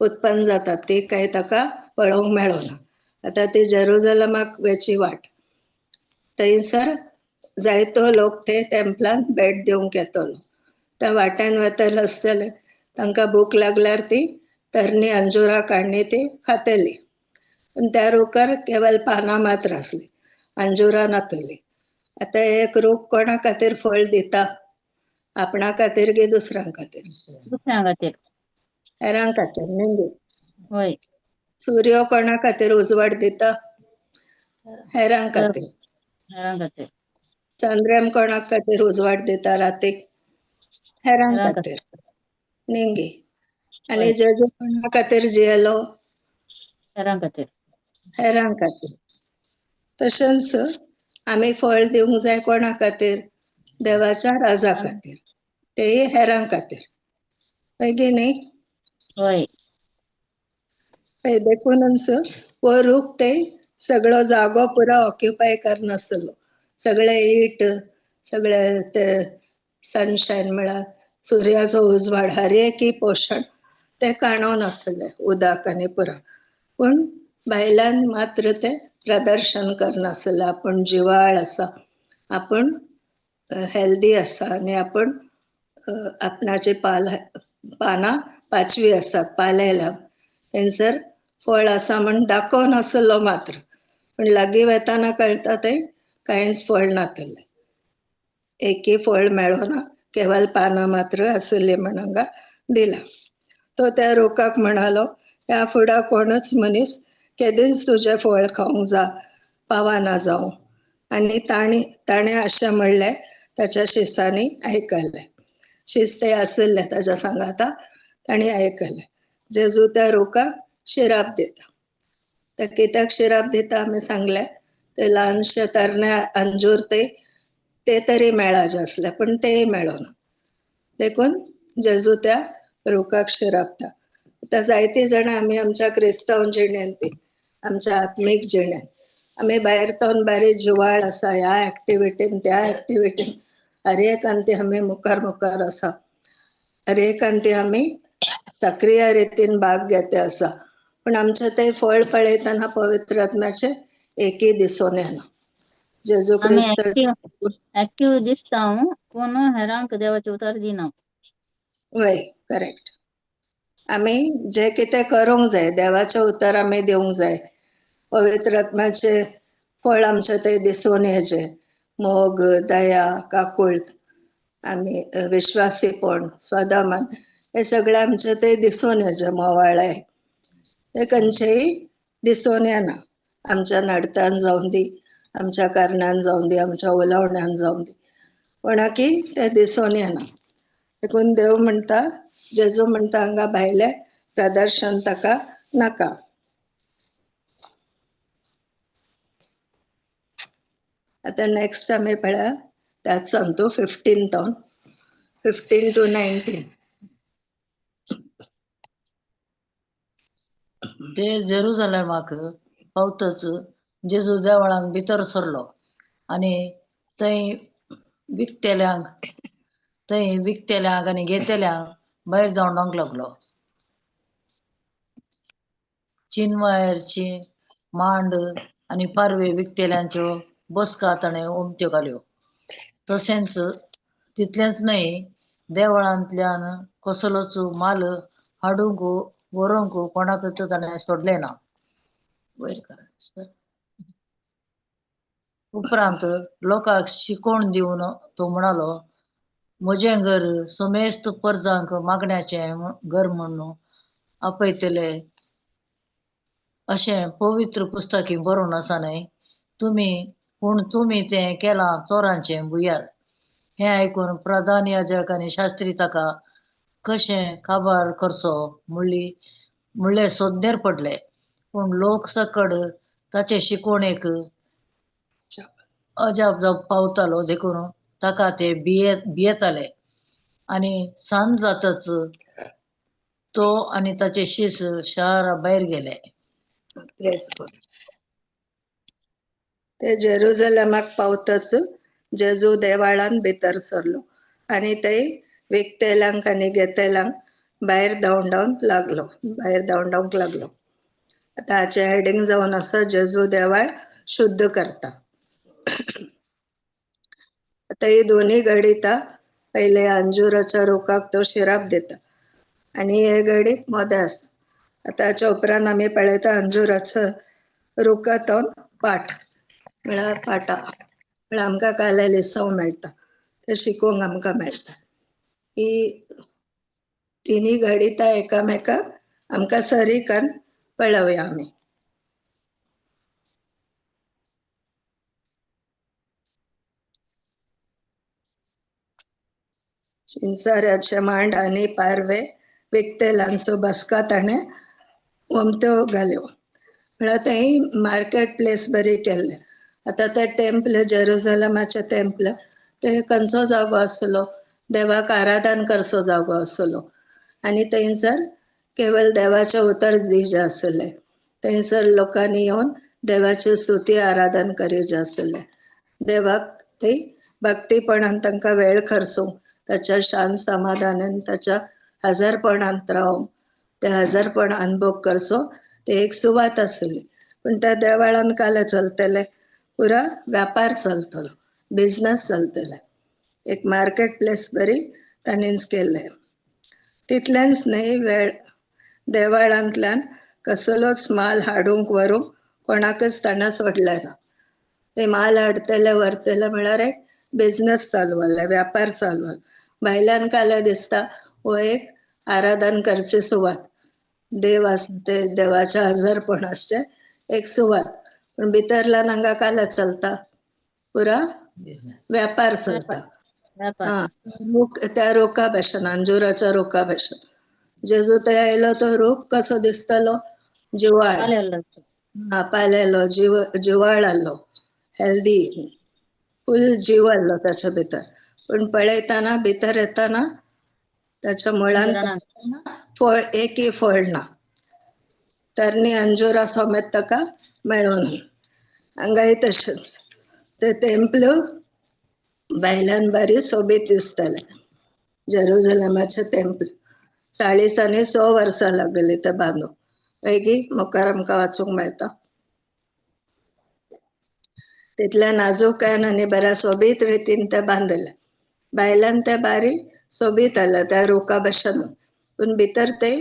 उत्पन्न जातात, ती काय ताका पळोवंक मेळोना. आता ती जेरुजलमाक वेची वाट. थंयसर जायतो लोक ते टेंपलान भेट दिवंक येतलो. त्या वाट्यान वतले आसतले तांकां भूक लागल्यार ती तरणी अंजुरा काडणी ती खातली. पण त्या रुखार केवळ पानां मात्र आसली, अंजुरा नातली. आता एक रूख कोणा खातीर फळ दिता, आपणा खातीर की दुसऱ्यां खातीर? दुसऱ्या खातीर. हेरां खातीर न्ही गे. होय. सूर्य कोणा खातीर उजवाड दिता? हेरां खातीर. हेरां खातीर. चंद्रम कोणा खातीर उजवाड दिता रातीक? हेरां हेरां खातीर न्ही गे. होय. आनी जेजू कोणा खातीर जियेलो? हेरां खातीर. हेरां खातीर. तशेंच आमी फळ दिवंक जाय कोणा खातीर? देवाच्या राजा खातीर, तेय हेरां खातीर. होय गे न्ही? होय. देखूनच वो रूख ते सगळो जागो पुरो ऑक्युपाय करनासलो. सगळे हीट, सगळे ते सनशायन म्हळ्यार सुर्याचो उजवाड, हर एकी पोशण ते काणो नासले उदक आनी पुरो. पूण भायल्यान मात्र ते प्रदर्शन करनासले आपूण जिवाळ आसा, आपूण हेल्दी आसा आनी आपूण आपणाची पानां पाचवी आसात, पालेल्या. थंयसर फळ आसा म्हण दाखोवनासलो मात्र. पण लागीं वताना कळटा थंय कांयच फळ नातलें. एकी फळ मेळोना, केवळ पानां मात्र आसली म्हण हांगा दिला. तो त्या रुखाक म्हणालो, ह्या फुडें कोणूच मनीस केदींच तुजें फळ खावंक पावना जावं. आनी ताणें अशें म्हणलें ताच्या शिसांनी आयकलें. शिस्ते आशिल्ले ताच्या सांगाता, तांणी आयकलें. जेजू त्या रुखाक शिराप दिता. ते कित्याक शिराप दिता आमी सांगलें, ते ल्हानशे तरणे अंजूर ते तरी मेळाचे आसले, पण तेय मेळोना. देखून जेजू त्या रुखाक शिरापता. आतां जायतीं जाणां आमी आमच्या क्रिस्तांव जिणेंत, आमच्या आत्मीक जिणेंत आमी भायर सावन बारी जिवाळ आसा, ह्या एक्टिविटीन त्या एक्टिविटीन हर एकांती आमी मुखार मुखार आसा. हर एकांती आमी सक्रीय रितीन भाग घेते आसा. पण आमचें तें फळ पळयतना पवित्र आत्म्याचें एकय दिसून येना. जेजू आमी क्रिस्त ऍक्टिव्ह दिसताव, पूण हेरांक देवाचे उतर दिना. वय करेक्ट. आमी जे कितें करूंक जाय, देवाचें उतर आमी दिवंक जाय. पवित्र आत्म्याचे फळ आमचे थंय दिसून येचे. मोग, दया, काकूळट आमी विश्वासीपण, सदामान हे सगळें आमचे थंय दिसून येचे. मोवाळे ते खंयचेय दिसून येना. आमच्या नडत्यान जावं दी, आमच्या कारणान जावं दी, आमच्या उलोवण्यान जावं दी, कोणाकी ते दिसून येना. देखून देव म्हणटा, जेजू म्हणटा हांगा भायलें प्रदर्शन ताका नाका. आतां नेक्स्ट आमी पळया, त्याच सांगतो 15 to 19. ते जेरुजलेमाक पावतच जेजू देवळान भितर सरलो आनी थंय विकतेल्यांक थंय विकतेल्यांक आनी घेतेल्यांक भायर धांवडावंक लागलो. चिनवायरची मांड आनी पारवे विकतेल्यांच्यो बसका ताणें उमत्यो घाल्यो. तशेंच तितलेंच न्हय, देवळांतल्यान कसलोच माल हाडूंक व्हरूंक कोणाकच ताणें सोडलें ना. वयर करा सर. उपरांत लोकांक शिकोवण दिवन तो म्हणालो, म्हजें घर समेस्त परजांक मागण्याचें घर म्हणून आपयतलें अशें पवित्र पुस्तकी बरोवन आसा न्हय. पूण तुमी तें केलां चोरांचें बुयार. हें आयकून प्रधान याजक आनी शास्त्री ताका कशें काबार करचो म्हणलें सोदनेर पडले. पूण लोक सकड ताचे शिकवणेक अजाप पावतालो देखून ताका ते भियेताले. आनी सांज जातच तो आनी ताचे शिश शारा भायर गेले. ते जेरुझलेमाक पावतच जेजू देवाळान भितर सरलो आनी थंय विकतेल्यांक आनी घेतेल्यांक भायर धांवडावंक लागलो. आतां हाचें हेडिंग जावन आसा जेजू देवाळ शुद्ध करता. आतां ही दोन्ही घडीता पयले अंजुराच्या रोकाक तो शिराप दिता आनी हे घडीत मोदें आसा. आतां हाच्या उपरांत आमी पळयता अंजुराच्या रुखांतून पाठ म्हळ्यार पाठां म्हळ्यार आमकां काले लिसोंक मेळटा, ते शिकोवंक आमकां मेळटा. ही तिनी घडीता एकामेकाक आमकां सरीकन पळोवया आमी. चिंचाऱ्याचे मांड आनी पारवे विकतेल्यांचो बसका ताणें उमत्यो घाल्यो. म्हळ्यार थंय मार्केट प्लेस बरी केल्ले. आतां ते टेंपल जेरुझलेमाचे टेंपल ते खंयचो जागो आसलो, देवाक आराधन करचो जागो आसलो आनी थंयसर केवळ देवाचे उतर आसले. थंयसर लोकांनी येवन देवाची स्तुती आराधन करीचे आसले. देवाक थंय भक्तीपणान तांकां वेळ खर्चूंक, ताच्या शांत समाधानान ताच्या हजरपणांत रावंक, ते हजरपण अनुभव करचो ते एक सुवात आसली. पूण त्या देवाळान काले चलतले, पुरा व्यापार चलतलो, बिझनस चलतले. एक मार्केट प्लेस बरी ताणेंच केल्ले. तितलेंच न्हय, वेळ देवाळांतल्यान कसलोच माल हाडूंक व्हरूंक कोणाकच ताणें सोडलें ना. ते माल हाडटले व्हरतले म्हळ्यार एक बिझनस चालवले, व्यापार चालवले. भायल्यान काले दिसता हो एक आराधन करची सुवात, देव आसा ते देवाच्या हजरपणाचे एक सुवात. पूण भितरल्यान हांगा काले चलता, पुरा व्यापार चलता. त्या रोका भाशेन, अंजुराच्या रोका भाशेन जेजू थंय आयलो तो रूख कसो दिसतलो, जिवाळ, पालेलो, जिवाळ आसलो, हेल्दी, फुल जीव आसलो ताच्या भितर. पूण पळयतना भितर येतना ताच्या मुळान एकय फळ ना. तरणी अंजुरा सोमेत ताका मेळूं ना. हांगाय तशेंच ते टेंपल भायल्यान बरी सोबीत दिसतले. जेरुझलेमाचे टेंपल 40 आनी 100 वर्सां लागली ते बांदूंक. मुखार आमकां वाचूंक मेळटा. तितल्या नाजूकायेन आनी बऱ्या सोबीत रितीन ते बांदले. भायल्यान ते बारी सोबीत आसले त्या रुखा भाशेन, पूण भितर ते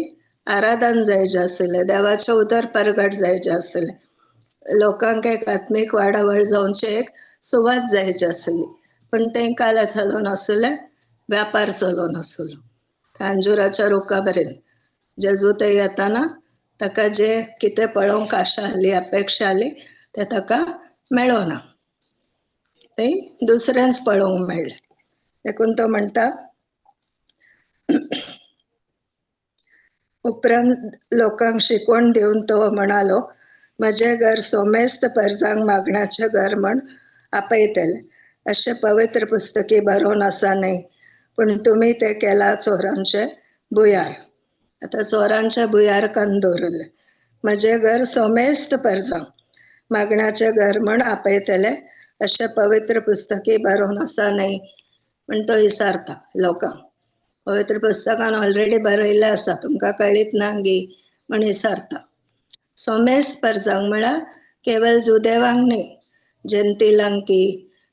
आराधन जायचे आसले, देवाचे उदर परगट जायचे आसले. लोकांक एक आत्मीक वाडावळ जावची एक सुवात जायची आसली. पूण तें काले चलों नासले, व्यापार चलों नासलो. अंजुराच्या रुखा बरेन जेजू थंय येताना ताका जे कितें पळोवंक आशा आसली, अपेक्षा आसली, ते ताका मेळों ना. ते दुसऱ्यांच पळोवंक मेळ्ळें. देखून तो म्हणटा, उपरांत लोकांक शिकवण दिवन तो म्हणालो, म्हजें घर सोमेस्त परजांक मागण्याचें घर म्हण आपयतले अशें पवित्र पुस्तकी बरोवन आसा न्हय. पूण तुमी तें केलां चोरांचे बुयार. आतां चोरांचे बुयार कन्न दवरले. म्हजें घर सोमेस्त परजांक मागण्याचें घर म्हण आपयतले अशें पवित्र पुस्तकी बरोवन आसा न्हय. पण तो विसरता लोकांक. पवित्र पुस्तकान ऑलरेडी बरयल्लें आसा, तुमकां कळीत ना गी म्हण विसरता. सोमेस्त परजांक म्हळ्यार केवळ जुदेवांक न्ही, जेंतिलांकी,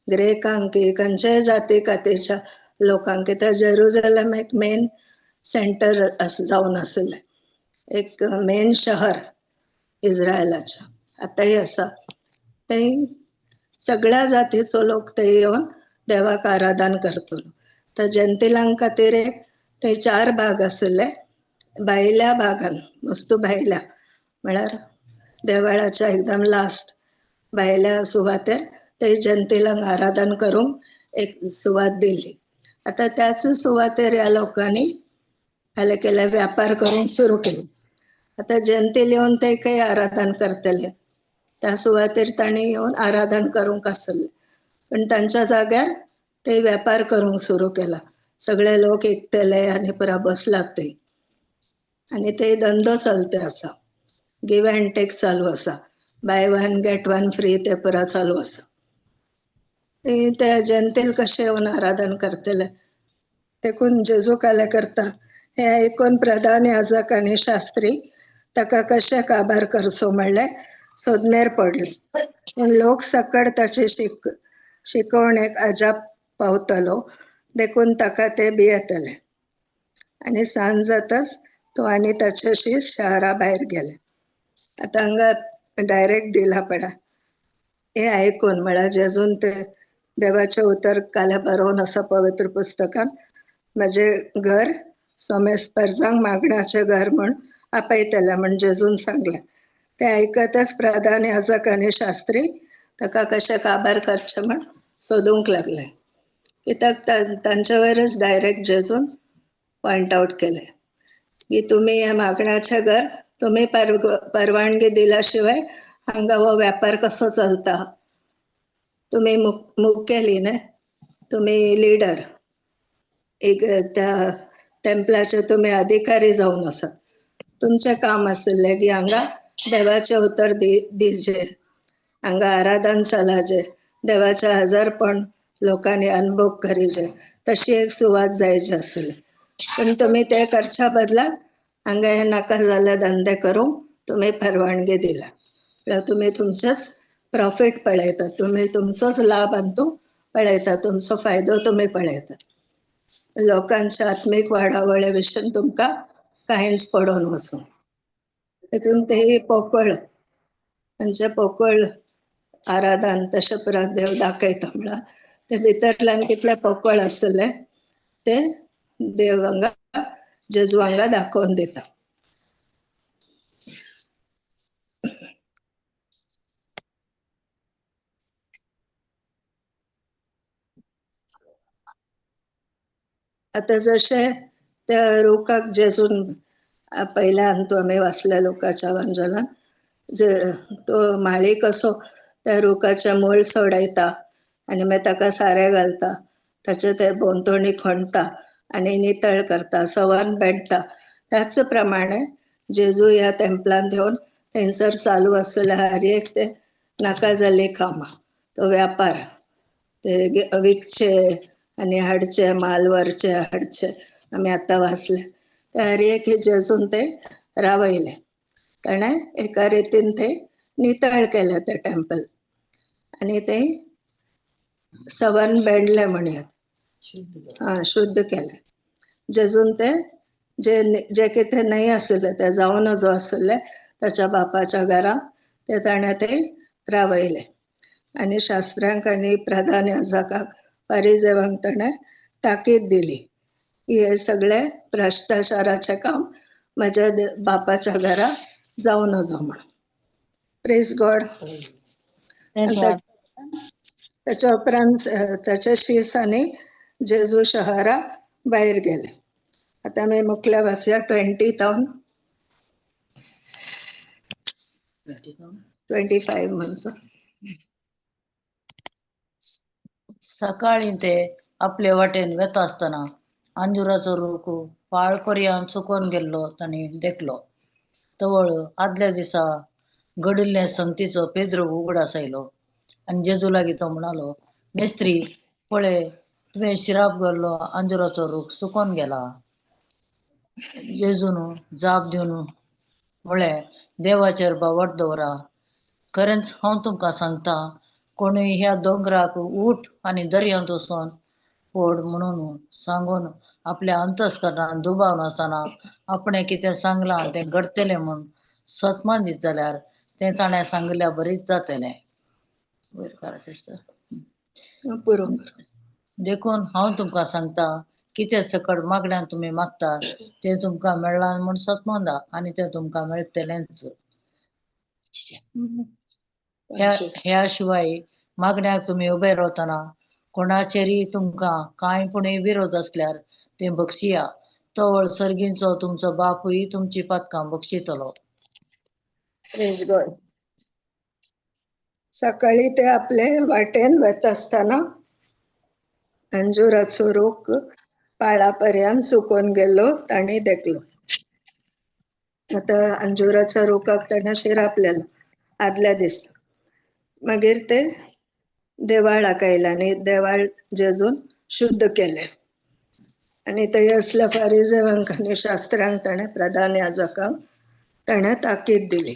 ग्रेकांकी, खंयच्याय जाती खातीरच्या लोकांक. कित्याक जेरुजलेम एक मेन सेंटर जावन आसलें, एक मेन शहर इस्रायलाचें, आतांय आसा. थंय सगळ्या जातीचो लोक थंय येवन देवाक आराधन करतलो. तर जेंतिलांक खातीर एक थंय 4 भाग आसले. भायल्या भागान, मस्तू भायल्या म्हळ्यार देवाळाच्या एकदम लास्ट भायल्या सुवातेर थंय जेंतिलांक आराधन करूंक एक सुवात दिली. आता त्याच सुवातेर ह्या लोकांनी फाल्यां केले व्यापार करूंक सुरू केलो. आता जेंतील येवन थंय खंय आराधन करतले, त्या सुवातेर तांणी येवन आराधन करूंक आसले. पण तांच्या जाग्यार ते वेपार करूंक सुरू केला. सगळे लोक एकतले आनी पुरा बसलात थंय. आनी ते धंदो चलते आसा, गिव अँड टेक चालू आसा. By one get one free ते पुरा चालू आसा. ते जेंतील कशे येवन आराधन करतले देखून जेजू काले करता हे आयकून प्रधान याजक आनी शास्त्री ताका कशे काबार करचो म्हणलें सोदनेर पडले. पूण लोक सकट ताची शिकवण एक अजाप पावतलो देखून ताका ते भियेतले. आनी सांज जाताच तो आनी ताचे शिश्य शारा भायर गेले. आतां हांगा डायरेक्ट दिला पळय, हे आयकून म्हळ्यार जेजून ते देवाचे उतर काले बरोवन आसा पवित्र पुस्तकान, म्हजे घर सोमेस्त परजांक मागणाचें घर म्हूण आपयतले म्हण जेजून सांगलें. ते आयकतच प्रधान याजक आनी शास्त्री ताका कशे काबार करचे म्हण सोदूंक लागले. कित्याक तांचे वयरच डायरेक्ट जेजून पॉयंट आवट केले की तुमी हे मागणाचें घर तुमी परवानगी दिल्या शिवाय हांगा हो वेपार कसो चलता. तुमी मुखेली न्ही, तुमी लिडर, एक त्या टेम्पलाचे तुमी अधिकारी जावन आसात. तुमचें काम आसलें की हांगा देवाचें उतर दिवचें, हांगा आराधन चलाचें, देवाचें हजरपण लोकांनी अनुभव करीचे, तशी एक सुवात जायची आसली. पण तुमी ते करच्या बदलाक हांगा हे नाका जाल्ले धंदे करूंक तुमी परवानगी दिला. म्हळ्यार तुमी तुमचेच प्रॉफीट पळयतात, तुमी तुमचोच लाभ हातूंत पळयतात, तुमचो फायदो तुमी पळयतात. लोकांच्या आत्मीक वाडावळे विशीं तुमकां कांयच पडोन वचूं. देखून ते पोकळ म्हणजे पोकळ आराधन तशें पुरा देव दाखयता. म्हळ्यार ते भितरल्यान कितले पोकळ आसले ते देव हांगा जेजू हांगा दाखोवन दिता. आता जशे त्या रुखाक जेजून पयल्यान तो आमी वाचल्या लोकाच्या एवांजलान, तो माळी कसो त्या रुखाचे मूळ सोडयता आनी मागीर ताका सारें घालता, ताचे ते भोंवतणी खणटा आनी नितळ करता, सवन बेंडटा. त्याच प्रमाणे जेजू ह्या टेम्पलांत येवन थंयसर चालू आसलेल्या हर एक ते नाका जाल्ली कामां, तो व्यापार ते विकचे आनी हाडचे, माल व्हरचे हाडचे, आमी आतां वाचले ते हर एक जेजून ते रावयले. ताणें एका रितीन ते नितळ केले ते टेम्पल आनी ते सवन बेंडले म्हणयात, शुद्ध केले. जेजून ते जे कितें न्हय आसले ते जावं नजो आसले ताच्या बापाच्या घरांत ते ताणें ते रावयले. आनी शास्त्रांक आनी प्रधान याजकाक फारिजेवांक ताणें ताकीद दिली की हे सगळे भ्रश्टाचाराचें काम म्हज्या बापाच्या घरा जावं नजो म्हण. Praise God. ताच्या उपरांत ताचे शिश्य आनी जेजू शहरा भायर गेले. आतां आमी मुखल्या वाचया 25 म्हणसर. सकाळी ते आपले वाटेन वेता आसतना अंजुराचो रूख पाळपर्यंत सुकोवन गेल्लो तांणी देखलो. तवळ आदल्या दिसा घडिल्ले संगतीचो पेद्र उगडास आयलो आनी जेजू लागीं तो म्हणालो, मेस्त्री पळय, तुवें शिराप गेल्लो अंजुराचो रूख सुकोवन गेला. जेजून जाप दिवन म्हळें, देवाचेर बावट दवरा. खरेंच हांव तुमकां सांगता, कोणूय ह्या दोंगराक उठ आनी दर्यांत वचून पड म्हणून सांगून आपल्या अंतस्करणान दुबाव नासतना आपणें कितें सांगलां तें घडटलें म्हूण सतमान दीत जाल्यार तें ताणें सांगल्या बरीच जातलें. वयर करा सिस्टर. पुरो देखून हांव तुमकां सांगता, कितें सकट मागण्यान तुमी मागतात तें तुमकां मेळ्ळां म्हूण सतमंदा आनी तें तुमकां मेळटलेंच. ह्या शिवाय मागण्याक तुमी उबे रावतना कोणाचेरय तुमकां कांय पुणूय विरोध असल्यार तें बक्षिया. तवळ सर्गींचो तुमचो बापूय तुमची पातकां बक्षितलो. Praise God. सकाळी ते आपले वाटेन वत असताना अंजुराचो रूख पाळापर्यंत सुकून गेल्लो तांणी देखलो. आता अंजुराच्या रुखाक ताणें शिरापलेलो आदल्या दीस. मागीर ते देवाळाक आयले आनी देवाळ जेजून शुद्ध केलें. आनी थंय असल्या फारिझेवांक आनी शास्त्रांक ताणें प्रधान याजकांक ताणें ताकीद दिली.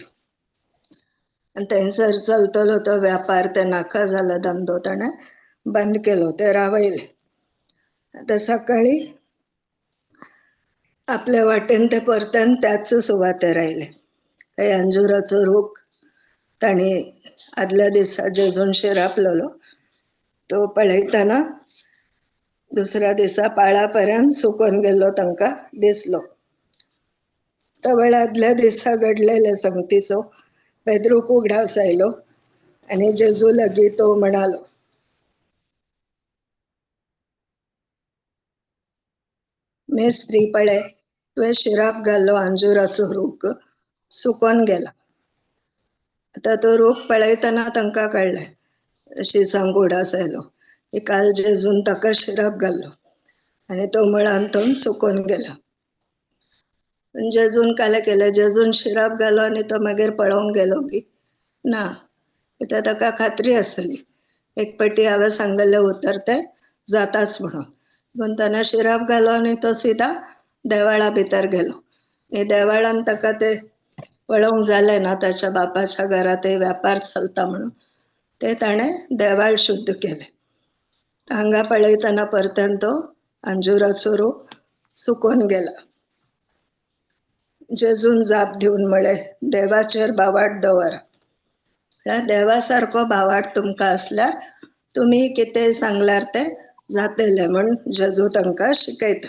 आनी थंयसर चलतलो तो व्यापार ते नाका जालो धंदो ताणें बंद केलो, ते रावयले. आतां सकाळी आपल्या वाटेन ते परतन त्याच सुवातेर आयले. थंय अंजुराचो रूख तांणी आदल्या दिसा जेजून शिरापलेलो तो पळयतना दुसऱ्या दिसा पाळापर्यंत सुकून गेल्लो तांकां दिसलो. त्या वेळा आदल्या दिसा घडलेले संगतीचो पेद्रूक उगडास आयलो आनी जेजू लागीं तो म्हणालो, मे स्त्री पळय, तुवें शिराप घाल्लो अंजुराचो रूख सुकोवन गेला. आतां तो रूख पळयतना तांकां कळ्ळें, अशी सांग उगडास आयलो की काल जेजून ताका शिराप घाल्लो आनी तो मळान थंय सुकोवन गेला. जेजून कालें केलें, जेजून शिराप घालो आनी तो मागीर पळोवंक गेलो की ना, कित्याक ताका खात्री आसली एक पाटी हांवें सांगलेलें उतर तें जाताच म्हणून. पूण ताणें शिराप घालो आनी तो सिदा देवाळा भितर गेलो. आनी देवाळान ताका तें पळोवंक जालें ना, ताच्या बापाच्या घरांतय वेपार चलता म्हणून ते ताणें देवाळ शुद्ध केलें. हांगा पळयतना परतन तो अंजुराचो रूख सुकोवन गेला. जेजून जाप दिवन म्हळें, देवाचेर बावाट दवरा. म्हळ्यार देवा सारको बावाट तुमकां असल्यार तुमी कितेंय सांगल्यार तें जातलें म्हूण जेजू तांकां शिकयता.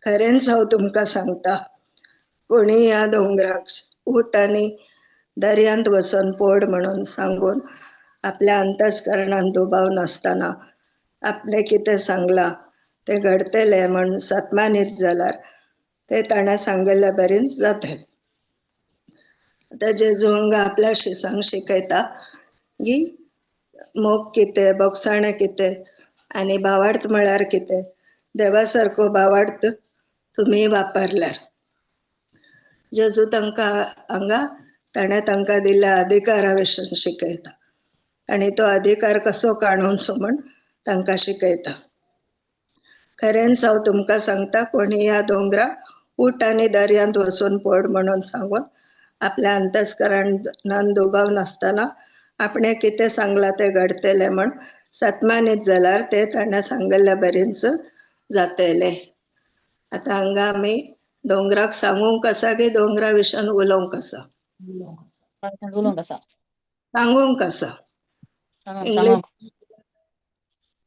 खरेंच हांव तुमकां सांगता, कोणीय ह्या दोंगराक उठ आनी दर्यांत वचून पड म्हणून सांगून आपल्या अंतस्करणान दुबाव नासतना आपणें कितें सांगलां तें घडतलें म्हूण सतमानीत जाल्यार तें ताणें सांगलेल्या बरीच जातलें. आतां जेजू हांगा आपल्या शिसांक शिकयता की मोग कितें, बोगसाणें कितें आनी बावार्थ म्हळ्यार कितें. देवा सारको बावार्थ तुमी वापरल्यार. जेजू तांकां हांगा ताणें तांकां दिल्ल्या अधिकारा विशीं शिकयता आनी तो अधिकार कसो काणूचो म्हूण तांकां शिकयता. खरेंच हांव तुमकां सांगता, कोणी ह्या दोंगराक उठ आनी दर्यांत वचून पड म्हणून सांगून आपल्या अंतस्करणान दुबाव नासतना आपणें कितें सांगलां तें घडतलें म्हूण सतमानीत जाल्यार तें ताणें सांगलेल्या बरीच जातलें. आतां हांगा आमी दोंगराक सांगूंक आसा की दोंगरा विशीं उलोवंक आसा? उलोवंक आसा. सांगूंक आसा. इंग्लीश सांगूंक.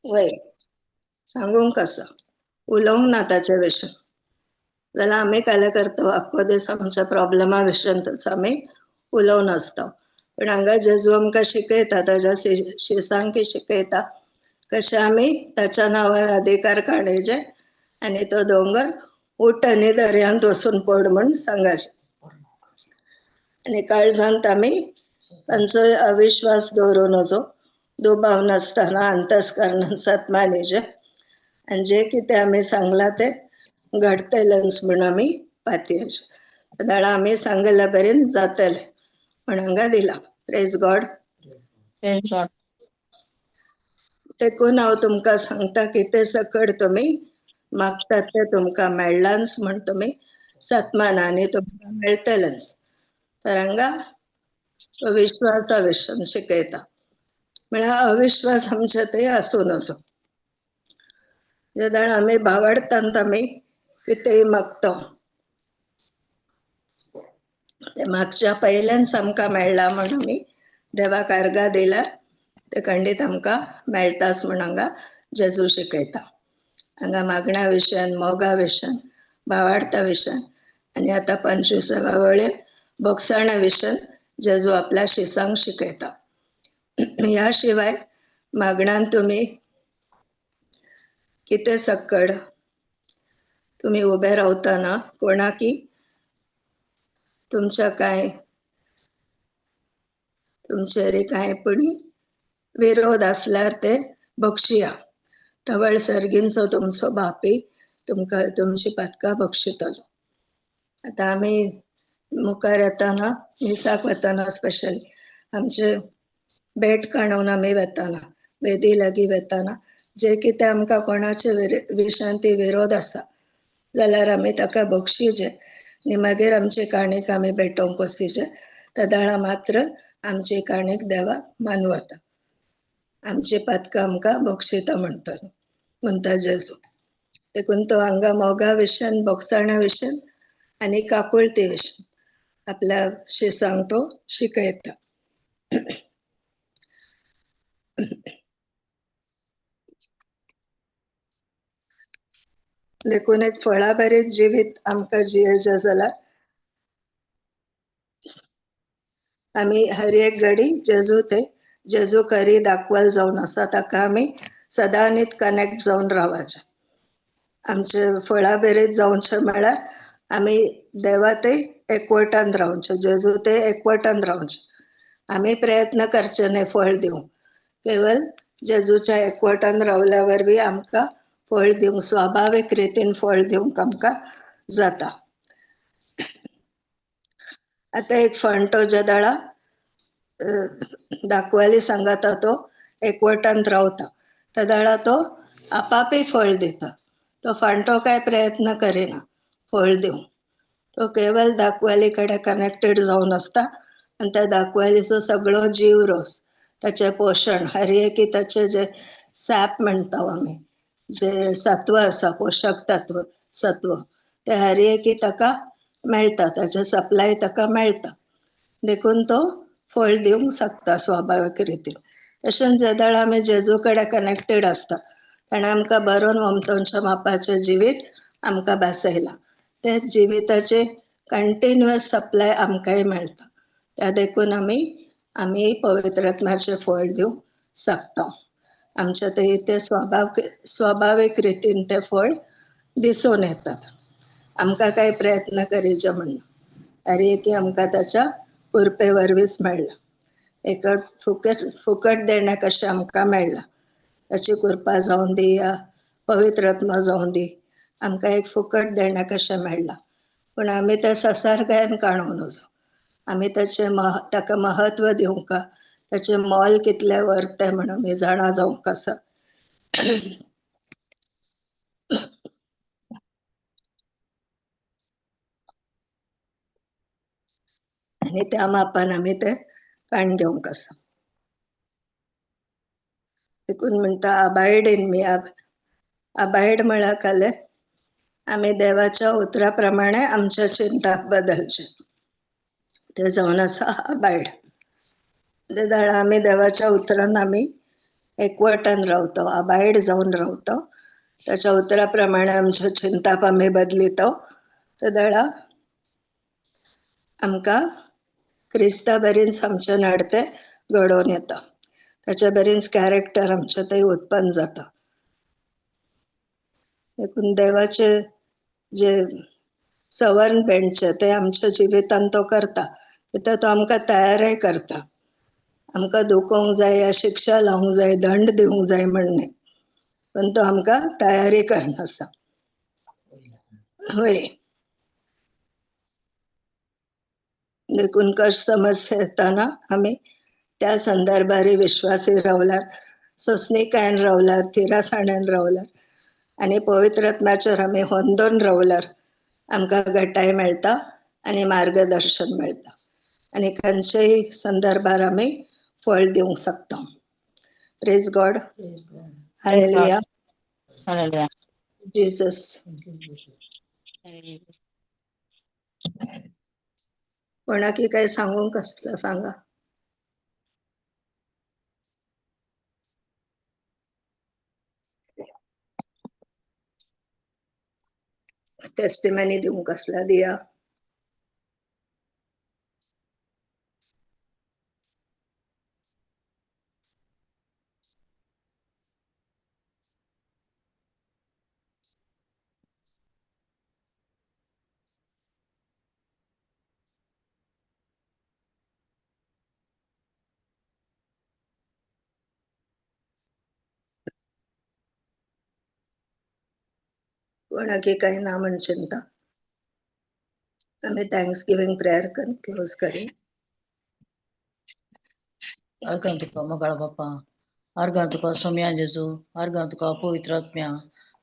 वय सांगूंक आसा, उलोवंक ना ताचे विशीं. जाल्यार आमी काले करता, आख्खो दीस आमच्या प्रॉब्लेमा विशींच आमी उलोवन आसता. पण हांगा जेजू आमकां शिकयता, ताच्या शिसांक शिकयता कशें आमी ताच्या नांवार अधिकार काडयचे आनी तो दोंगर उठ आनी दर्यांत वचून पड म्हूण सांगचे. आनी काळजांत आमी तांचो अविश्वास दवरून नजो, दुबाव नासतना अंतस्करणान सतमानीचे आनी जें कितें आमी सांगलां तें घडतलेंच म्हूण आमी पातयेचे. नाजाल्यार आमी सांगलेल्या बरें जातलें म्हूण हांगा दिलां. Praise God. Praise God. देखून हांव तुमकां सांगता की ते सकट तुमी मागतात ते तुमकां मेळ्ळांच म्हण तुमी सत्मान आनी तुमकां मेळटलेंच. तर हांगा तो विश्वासा विशयन शिकयता. म्हळ्यार अविश्वास आमचे थंय आसूं नजो. जेन्ना आमी भावार्थांत आमी कितेंय मागता ते मागच्या पयल्याच आमकां मेळ्ळा म्हण आमी देवाक अर्घा दिल्यार ते खंडीत आमकां मेळटाच म्हण हांगा जेजू शिकयता. हांगा मागण्या विशयन, मोगा विशयन, भावार्था विशयन आनी आतां 25व्या वळेर बोगसाणा विशयन जेजू आपल्या शिसांक शिकयता. ह्या शिवाय मागणान तुमी कितें सक्कड तुमी उबे रावतना कोणाकी तुमच्या तुमचेर कांयपणी विरोध असल्यार ते बक्षिया. तवळ सर्गींचो तुमचो बापी तुमकां तुमची पदकां बक्षितलो. आतां आमी मुखार येताना मिसाक वतना स्पेशली आमचे भेट काडून आमी वेताना वेदी लागीं वेताना जे कितें आमकां कोणाचे विशयांत विरोध आसा जाल्यार आमी ताका बक्षिचें आनी मागीर आमची काणीक आमी भेटोवंक वचीचे. तेदाळा मात्र आमची काणीक देवाक मानवता. आमची पदकां आमकां बक्षिता म्हणटा जेजू. देखून तो हांगा मोगा विशयन, बोगसाणा विशयन आनी काकुळटी विशयन आपल्या शिसांक तो शिकयता. देखून एक फळाबरीत जिवीत आमकां जियेचें जाल्यार आमी हर एक घडी जेजू खरी दाखवाल जावन आसा ताका आमी सदांच कनेक्ट जावन रावचें. आमचे फळाबरीत जावचें म्हळ्यार आमी देवा थंय एकवटान रावचें, जेजू थंय एकवटान रावचें. आमी प्रयत्न करचे न्हय फळ दिवंक. केवळ जेजूच्या एकवटान रावल्या वरवीं आमकां फळ दिवंक, स्वाभावीक रितीन फळ दिवंक आमकां जाता. आतां एक फांटो जेदाळा दाखवाली सांगाता तो एकवटान रावता तेदाळा तो आपापी फळ दिता. तो फांटो काय प्रयत्न करिना फळ दिवंक. तो केवळ दाखवाली कडेन कनेक्टेड जावन आसता आनी त्या दाखवालीचो सगळो जीव रोस, ताचें पोशण, हर एक ताचें जे सॅप म्हणटा आमी, जे सत्व आसा, पोशक तत्व सत्व, ते हर एक ताका मेळटा, ताचे सप्लाय ताका मेळटा. देखून तो फळ दिवंक शकता स्वाभावीक रितीन. तशेंच जेदाळ आमी जेजू कडेन कनेक्टेड आसता ताणें आमकां बरोवन वमतांच्या मापाचें जिवीत आमकां बासयलां. ते जिविताचे कंटिन्युअस सप्लाय आमकांय मेळटा. त्या देखून आमी पवित्र आत्म्याचें फळ दिवंक शकता. आमच्या थंय ते स्वाभावीक रितीन ते फळ दिसून येतात. आमकां कांय प्रयत्न करिचे म्हणना, हर एक आमकां ताच्या कृपे वरवींच मेळ्ळा. एक फुकट देणें कशें आमकां मेळ्ळा. ताची कृपा जावं दी या पवित्र आत्मा जावं दी, आमकां एक फुकट देणें कशें मेळ्ळा. पूण आमी तें संसारकायेन काडूं नजो. आमी ताका महत्व दिवंक, ताचें मोल कितलें वर्थ तें म्हण आमी जाणा जावंक आसा. आनी त्या मापान आमी तें काण घेवंक आसा. देखून म्हणटा अबायड इन मी. अबायड म्हळ्यार काले आमी देवाच्या उतरा प्रमाणे आमच्या चिंताक बदलचे. ते जावन आसा अबायड. तेदाळा आमी देवाच्या उतरान आमी एकवटान रावता, अबायड जावन रावता. ताच्या उतरा प्रमाणे आमच्या चिंताक आमी बदलिता. तेदाळा आमकां क्रिस्ता बरींच आमचे नडते घडोवन येता. ताच्या बरींच कॅरेक्टर आमचे थंय उत्पन्न जाता. देखून देवाचे जे सवरमेंटचे ते आमच्या जिवितान तो करता, कित्याक तो आमकां तयारय करता. आमकां दुखोवंक जाय या शिक्षा लावंक जाय, दंड दिवंक जाय म्हण न्हय, पण तो आमकां तयारी करनासा. होय. देखून कश्ट समस्या येताना आमी त्या संदर्भारी विश्वासी रावल्यार सोसणीकायन रावल्यार थिरासाण्यान रावल्यार आनी पवित्र आत्म्याचेर आमी होंदोन रावल्यार आमकां घटाय मेळटा आनी मार्गदर्शन मेळटा आनी खंयच्याय संदर्भार आमी फळ दिवंक शकता. Praise God. Hallelujah. Hallelujah. Jesus. कोणाकी काही सांगूंक असलं सांगा. टेस्टिमनी दिवंक असला दिया. कोणाकी काही ना म्हणचिंता आम्ही थँक्स गिविंग प्रेयर क्लोज करी. अर्घां तुका मोगाळ बाप्पा, अर्घां तुका सोम्या जेजू, अर्घां तुका पवित्र आत्म्या,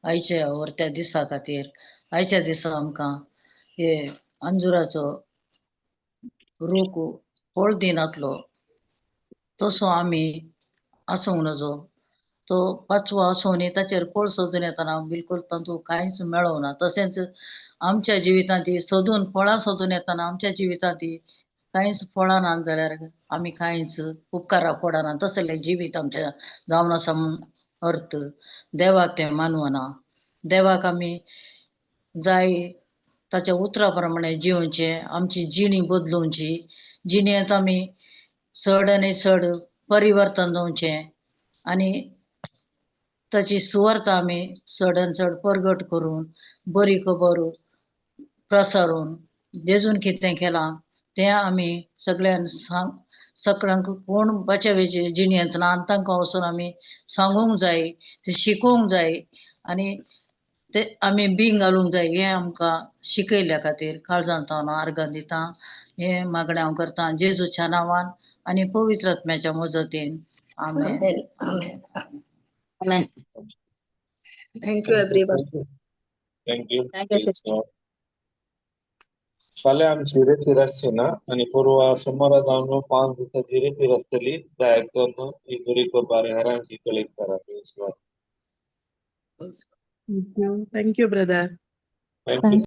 आयच्या व्हरत्या दिसा खातीर. आयच्या दिसा आमकां हे अंजुराचो रूख फळ दिनातलो तसो आमी आसूंक नजो. तो 5वो आसोनी ताचेर फळ सोदून येताना बिलकुल तातूंत कांयच मेळोना. तशेंच आमच्या जिवितांत सोदून फळां सोदून येताना आमच्या जिवितांत कांयच फळां ना जाल्यार आमी कांयच उपकाराक पडना. तसलें जिवीत आमच्या जावन आसा म्हूण अर्थ. देवाक तें मानवना. देवाक आमी जाय ताच्या उतरा प्रमाणे जिवचें, आमची जिणी बदलूंची, जिणेंत आमी चड आनी चड परिवर्तन जावचें आनी ताची सुवार्थ आमी चडान चड परगट करून बरी खबर प्रसारून जेजून कितें केलां तें आमी सगळ्यांक सगळ्यांक कोण बचावेचे जिणेंत ना तांकां वचून आमी सांगूंक जाय, ते शिकोवंक जाय आनी ते आमी बीं घालूंक जाय. हें आमकां शिकयल्या खातीर काळजांत हांव अर्घां दितां. हें मागणें हांव करतां जेजूच्या नांवान आनी पवित्र आत्म्याच्या मजतीन. आमेन. आमेन. Amen. Thank you everyone. Thank you. Thank you, sister. फाल्यां आमची धीरे तिरसना आनी पूर्वा सोमारा जावन 5 दिसा धीरे तिरसतली दायकन ही बरी बारे हरांची कलेक्ट करा. Thank you brother. थँक्यू.